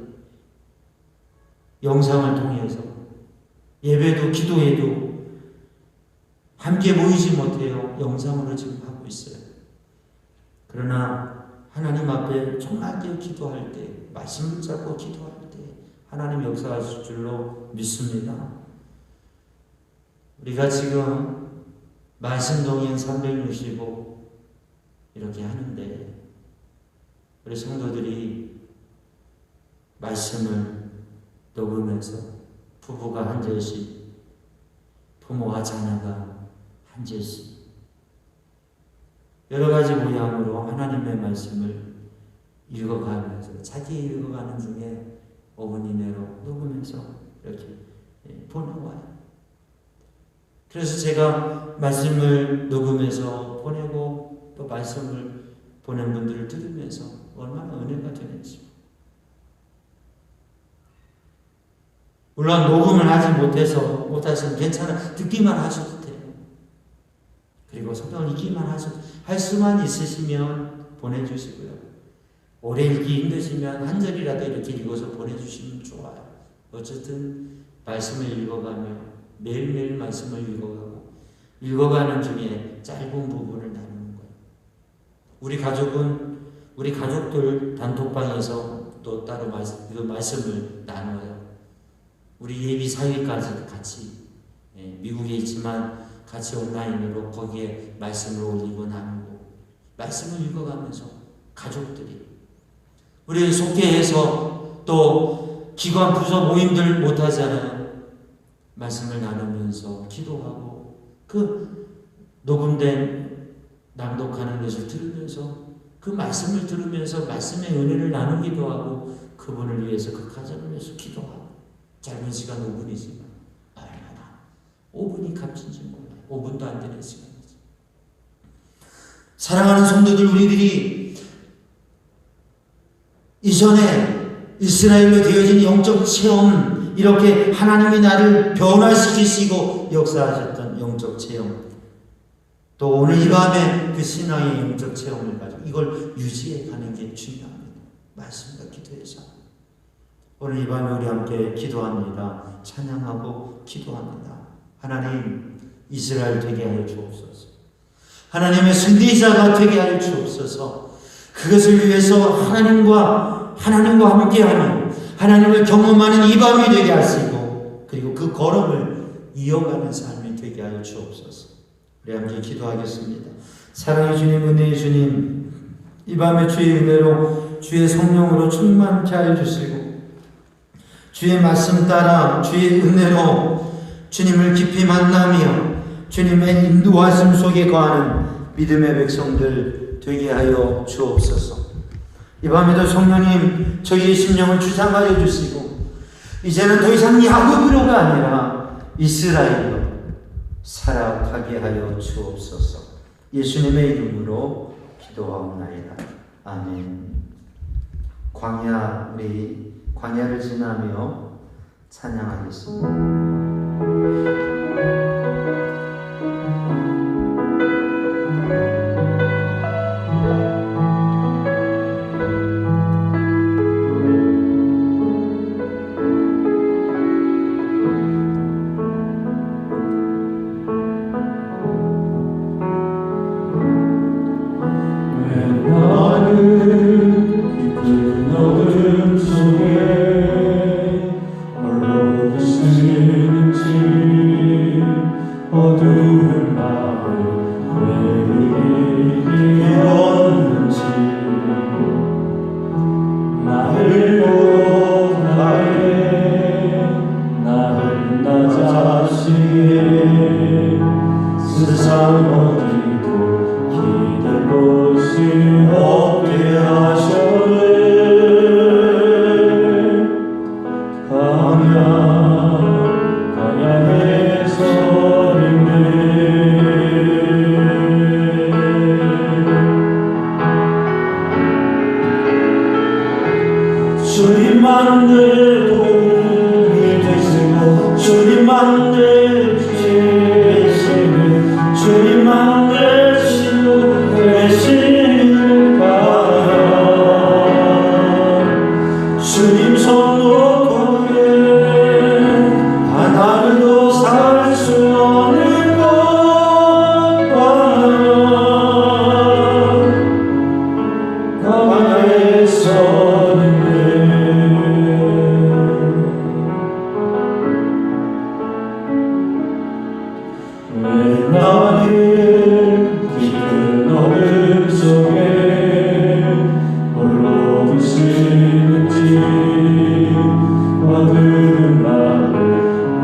C: 영상을 통해서 예배도 기도해도 함께 모이지 못해요. 영상으로 지금 하고 있어요. 그러나 하나님 앞에 정말로 기도할 때, 말씀을 잡고 기도할 때 하나님 역사하실 줄로 믿습니다. 우리가 지금 말씀 동행 365 이렇게 하는데 우리 성도들이 말씀을 녹으면서 부부가 한 절씩, 부모와 자녀가 한 절씩 여러 가지 모양으로 하나님의 말씀을 읽어가면서 자기 읽어가는 중에 5분 이내로 녹으면서 이렇게 보내와요. 그래서 제가 말씀을 녹음해서 보내고 또 말씀을 보낸 분들을 들으면서 얼마나 은혜가 되는지. 물론 녹음을 하지 못하시면 괜찮아. 듣기만 하셔도 돼요. 그리고 성경을 읽기만 할 수만 있으시면 보내주시고요. 오래 읽기 힘드시면 한 절이라도 이렇게 읽어서 보내주시면 좋아요. 어쨌든 말씀을 읽어가며 매일매일 말씀을 읽어가는 중에 짧은 부분을 나누는 거예요. 우리 가족들 단톡방에서 또 따로 말씀을 나눠요. 우리 예비 사회까지 같이, 미국에 있지만 같이 온라인으로 거기에 말씀을 올리고 나누고 말씀을 읽어가면서 가족들이, 우리 속회에서 또 기관 부서 모임들 못하잖아요. 말씀을 나누면서 기도하고 그 녹음된 낭독하는 것을 들으면서 그 말씀을 들으면서 말씀의 은혜를 나누기도 하고 그분을 위해서, 그 가정을 위해서 기도하고. 짧은 시간 5분이지만 얼마나 5분이 값진지 몰라요. 5분도 안 되는 시간이지. 사랑하는 성도들, 우리들이 이전에 이스라엘로 되어진 영적 체험, 이렇게 하나님이 나를 변화시키시고 역사하셨던 영적 체험, 또 오늘 이 밤에 그 신앙의 영적 체험을 가지고 이걸 유지해 가는 게 중요합니다. 말씀과 기도에서. 오늘 이 밤에 우리 함께 기도합니다. 찬양하고 기도합니다. 하나님, 이스라엘 되게 하여 주옵소서. 하나님의 승리자가 되게 하여 주옵소서. 그것을 위해서 하나님과 함께하는, 하나님을 경험하는 이 밤이 되게 하시고, 그리고 그 걸음을 이어가는 삶이 되게 하여 주옵소서. 우리 함께 기도하겠습니다. 사랑의 주님, 은혜의 주님, 이 밤에 주의 은혜로, 주의 성령으로 충만케 하여 주시고, 주의 말씀 따라 주의 은혜로 주님을 깊이 만나며 주님의 인도하심 속에 거하는 믿음의 백성들 되게 하여 주옵소서. 이 밤에도 성령님 저희의 심령을 주장하여 주시고, 이제는 더 이상 야곱으로가 아니라 이스라엘로 살아가게 하여 주옵소서. 예수님의 이름으로 기도하옵나이다. 아멘. 광야를 지나며 찬양하겠습니다.
A: 나는 깊은 어둠 속에 홀로 계시는지 어두운 마음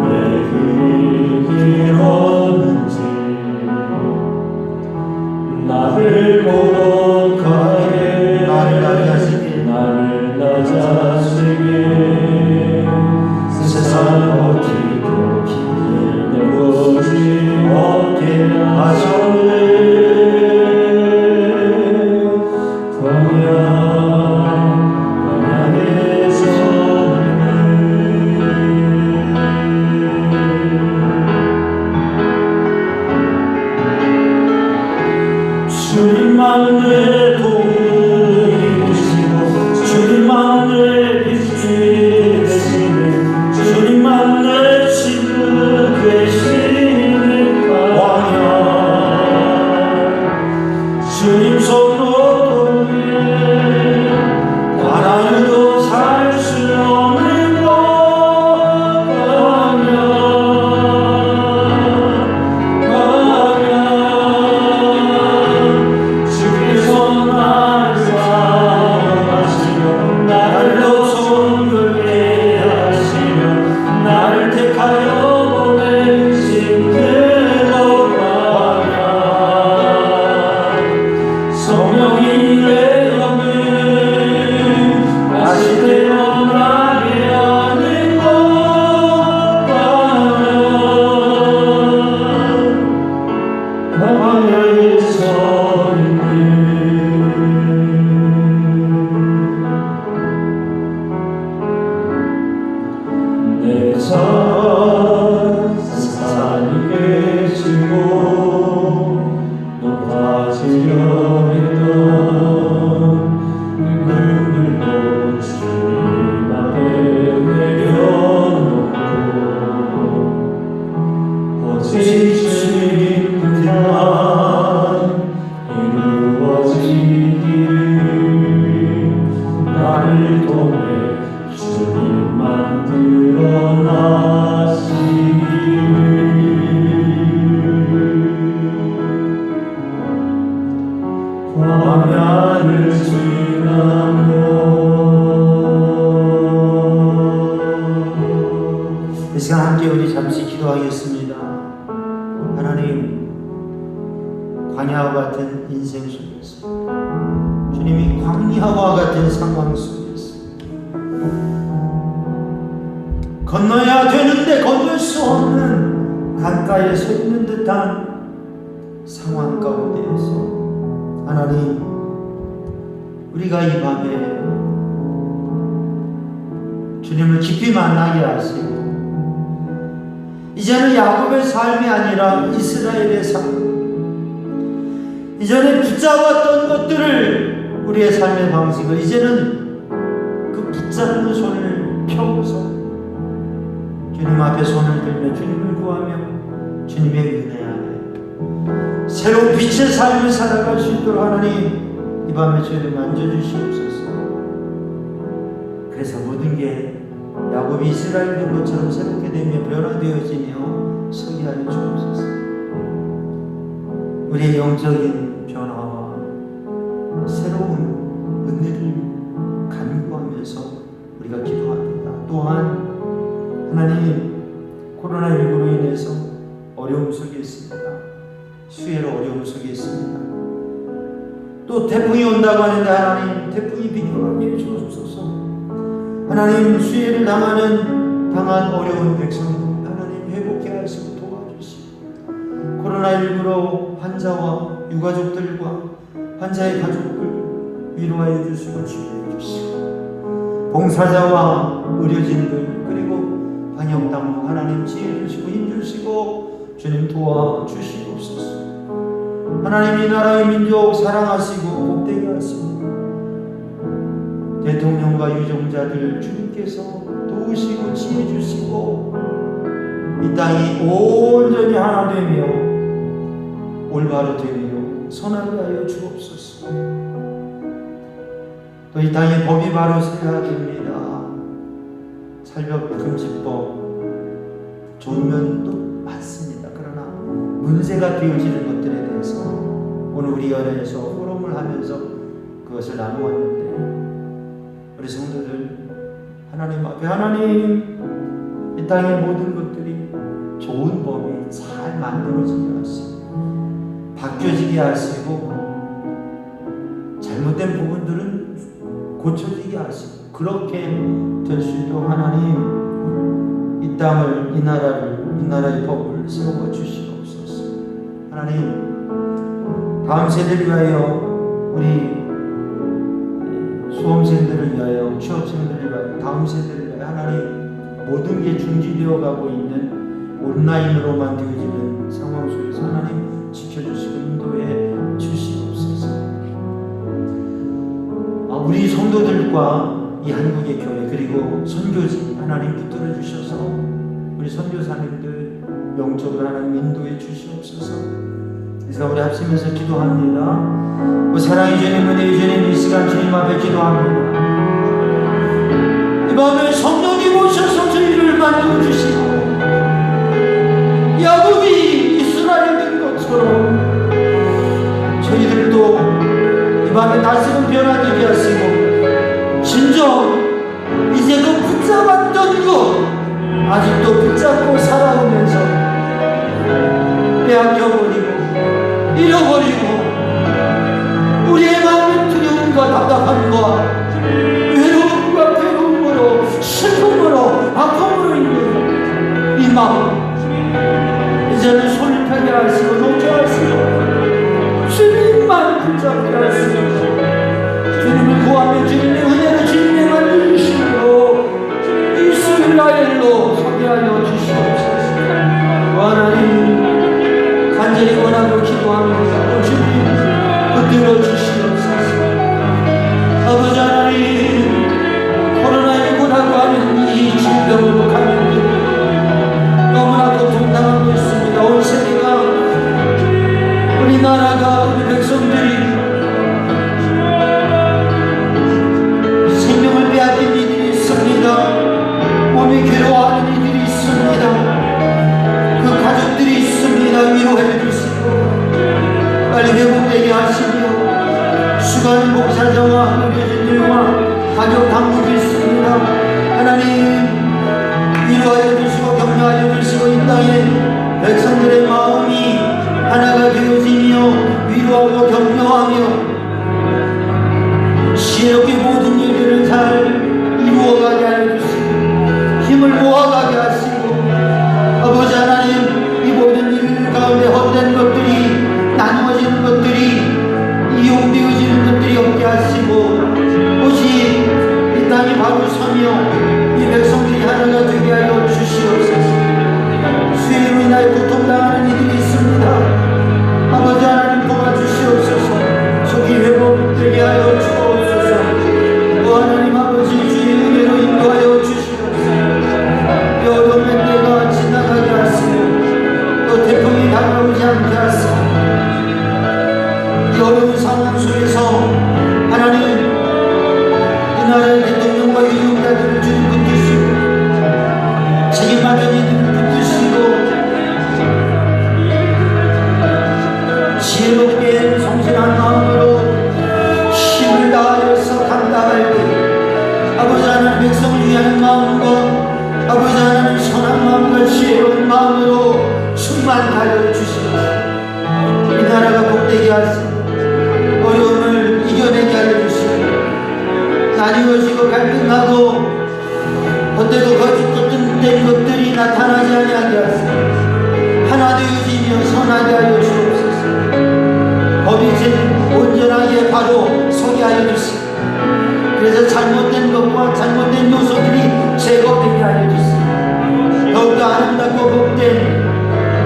A: 왜 그리 길었는지 나를 고독하게
C: 나를 나 자식이
A: 나를 나 자식이 세상 어디도 길을 내보지 못게 하셨네 주님만 내 도움이 되시고 주님만 내 빛이 되시네 주님만 내 친구 되시는 광야 주님 손으로 돌리네 하나님도 살 수 없는 세상이 계시고 높아지려 했던 눈물도 주님 앞에 내려놓고 오직 주님 뜻만 이루어지기를 나를 통해 주님만 드러나시기를 광야를 지나며
C: 이 시간 함께 우리 잠시 기도하겠습니다. 하나님, 광야와 같은 인생 속에서 주님이 광야와 같은 상황 속에서 건너야 되는데 건널 수 없는 강가에 서 있는 듯한 상황 가운데에서 하나님, 우리가 이 밤에 주님을 깊이 만나게 하시고 이제는 야곱의 삶이 아니라 이스라엘의 삶, 이전에 붙잡았던 것들을 우리의 삶의 방식을 이제는 그 붙잡는 손을 펴고서 주님 앞에 손을 들며 주님을 구하며 주님의 은혜 안에 새로운 빛의 삶을 살아갈 수 있도록 하나님 이 밤에 저희를 만져주시옵소서. 그래서 모든 게 야곱이 이스라엘 된 것처럼 새롭게 되며 변화되어지며 서게 하여 주옵소서. 우리의 영적인 변화와 새로운 은혜를 간구하면서 우리가 기도합니다. 또한 하나님, 코로나19로 인해서 어려움 속에 있습니다. 수해로 어려움 속에 있습니다. 또 태풍이 온다고 하는데 하나님, 태풍이 비켜가게 해주옵소서. 하나님, 수해를 당한 어려운 백성들 하나님 회복해 하시고 도와주시고 코로나19로 환자와 유가족들과 환자의 가족들 위로하여 주시고 치유해 주시고 봉사자와 의료진들 그리고 방역당국 하나님 지혜 주시고 힘 주시고 주님 도와주시옵소서. 하나님, 이 나라의 민족 사랑하시고 복되게 하시고 대통령과 유정자들 주님께서 도우시고 지혜 주시고 이 땅이 온전히 하나 되며 올바로 되며 선하게 하여 주옵소서. 또 이 땅의 법이 바로 서야 됩니다. 살벽금지법 좋은 면도 많습니다. 그러나 문제 문제가 되어지는 것들에 대해서 오늘 우리 연회에서 포럼을 하면서 그것을 나누었는데, 우리 성도들 하나님 앞에, 하나님 이 땅의 모든 것들이 좋은 법이 잘 만들어지게 하시고 바뀌어지게 하시고 잘못된 부분들은 고쳐지게 하시고 그렇게 될 수 있도록 하나님 이 땅을, 이 나라의 법을 세워 주시옵소서. 하나님 다음 세대를 위하여, 우리 수험생들을 위하여, 취업생들을 위하여, 다음 세대를 위하여 하나님 모든 게 중지되어 가고 있는 온라인으로만 되어지는 상황 속에서 하나님 지켜주시고 인도해 주시옵소서. 우리 성도들과 이 한국의 교회 그리고 선교지 하나님 붙들어 주셔서 우리 선교사님들 영적으로 하나님 인도해 주시옵소서. 그래서 우리 합심해서 기도합니다. 사랑의 주님, 은혜의 주님, 이 시간 주님 앞에 기도합니다. 이 밤에 성령님 오셔서 저희를 만져주시고 야곱이 이스라엘 된 것처럼 저희들도 이 밤에 다시금 변화되게 하시고, 진정 이제껏 붙잡았던 것 아직도 붙잡고 살아오면서 빼앗겨버리고 잃어버리고 우리의 마음의 두려움과 답답함과 외로움과 괴로움으로 슬픔으로 아픔으로 있는 이 마음 이제는 손을 펴게 하시고 놓게 하시고 주님만 붙잡게 하시고 주님을 구하며 주님의 은혜로 주님의 만드심으로 이스라엘로 서게 하여 주시옵소서. 하나님 간절히 원하고 기도합니다. 주님 붙들어 주시옵소서. 아버지 하나님, 코로나19라고 하는 이 질병으로 감염되고 너무나 고통당하고 있습니다. 온 세계가, 우리나라가, 우리 백성들이 생명을 빼앗긴 이들이 있습니다. 몸이 괴로워하는 이들이 있습니다. 그 가족들이 있습니다. 위로해 주시고 빨리 회복되게 하시며 수고하는 목사자와 의료진들과 가족 당국이 있습니다. 하나님 위로하여 주시고 격려하여 주시고 이 땅의 백성들의 마음이 하나가 되어지며 위로하고 격려하며 지혜롭게 모든 일들을 잘 이루어가게 하여 주시고 힘을 모아가게 하시고, 아버지 하나님 이 모든 일 가운데 헛된 것들이, 나누어지는 것들이, 이용되어지는 것들이 없게 하시고 오직 이 땅이 바로 서며 이 백성들이 하나가 되게 하여 주시옵소서. 수혜로 인하여 고통당하는 이들이 있습니다. 아버지 하나님 도와주시옵소서. 속이 회복되게 하여 주옵소서. 하나님 아버지 주의 은혜로 인도하여 주시옵소서. 이 어려움의 때가 지나가게 하시고 또 태풍이 다가오지 않게 하시고 이 어려운 상황 속에서 하나님 이 나라의 대통령과 유력자들을 주님 붙드시고 책임받은 이들을 붙드시고 지혜롭게 성실한 마음으로 힘을 다하여서 감당할 때 아버지 하나님 백성을 위하는 마음과 아버지 하나님 선한 마음과 지혜로운 마음으로 충만하여 주시옵소서. 이 나라가 복되게 하시고 어려움을 이겨내게 하여 주시고 나뉘어지고 갈등하고 헛되고 거짓된 것들이 나타나지 아니하게 하시고 하나 되어지며 선하게 하여 주옵소서. 법이 온전하게 바로 서게 하여 주시고 그래서 잘못된 것과 잘못된 요소들이 제거되게 하여 주시고 더욱더 아름답고 복된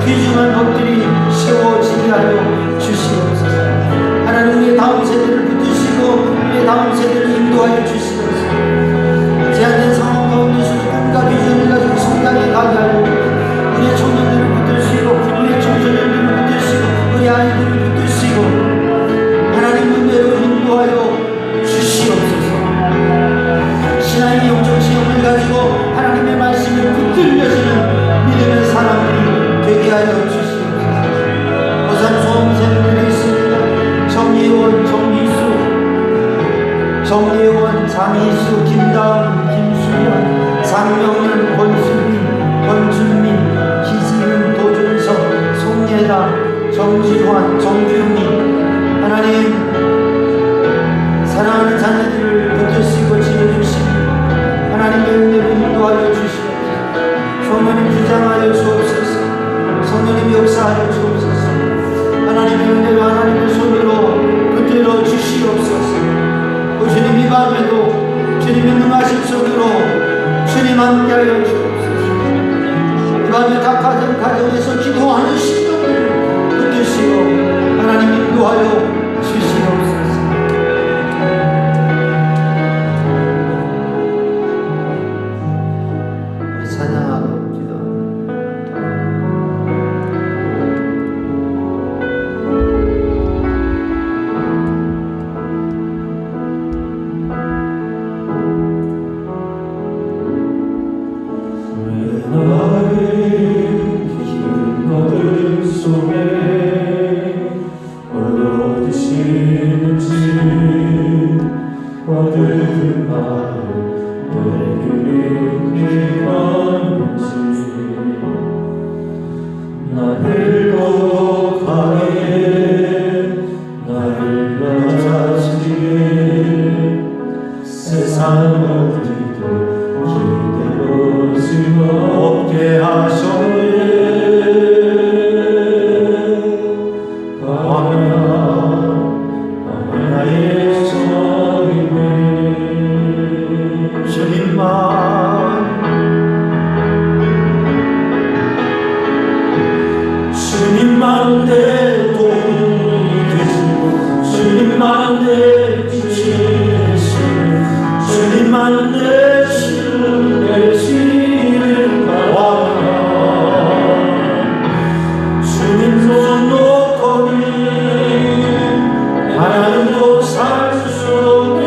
C: 귀중한 법들이 세워지게 하여 주시옵소서. 하나님 우리의 다음 세대를 붙드시고 우리의 다음 세대를 인도하여 주시옵소서. 제한된 상황 가운데서도 꿈과 비전을 가지고 성당에 가게 하여 우리의 청년들을 붙드시고 우리의 청소년들을 붙드시고 우리 아이들을 붙드시고 하나님 은혜로 인도하여 주시옵소서. 신앙의 영적 체험을 가지고 하나님의 말씀을 붙들려지는 믿음의 사람들이 되게 하여 주시옵소서. 정예원, 장희수, 김다은, 김수현, 상명은, 권수민, 권준민, 기지은, 도준석, 송예랑, 정지환, 정규민. 하나님, 사랑하는 자녀들을 붙드시고 지켜주시고 하나님의 은혜로 인도하여 주시옵소서. 성령님 주장하여 주옵소서. 성령님 역사하여 주옵소서. 하나님의 은혜로 하나님의 손으로 붙들어 주시옵소서. 주님 이 밤에도 주님의 능하신 손으로 주님 함께하여 주옵소서. 이 밤에 각 가정에서 기도하는 심령들을 붙드시고 하나님 인도하여 주시옵소서. 찬양하고 기도합니다.
A: 주님만 내 도움이 되시고 주님만 내 빛이 되시고 주님만 내 힘 되시는 바라며 주님 손 놓고는 하나님도 살 수 없는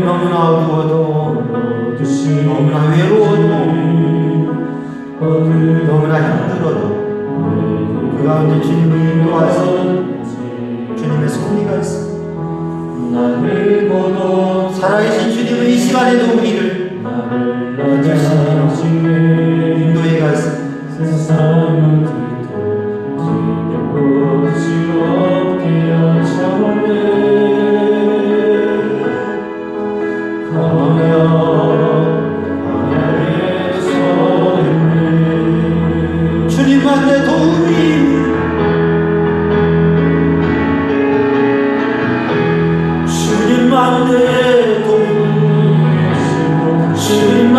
C: 너무나 어두워도 너무나 외로워도 너무나 힘들어도 그 가운데 주님이 인도하시는 주님의 섭리가 있습니다. 살아계신 주님은 이 시간에도 우리를 붙드시며 인도해 가십니다. 주님만 내 도움이 주님만 내 도움이 주님만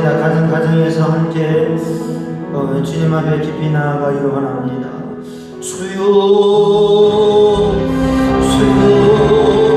C: 원합니다. 가정에서 함께 주님 앞에 깊이 나아가기를 원합니다. 주여 주여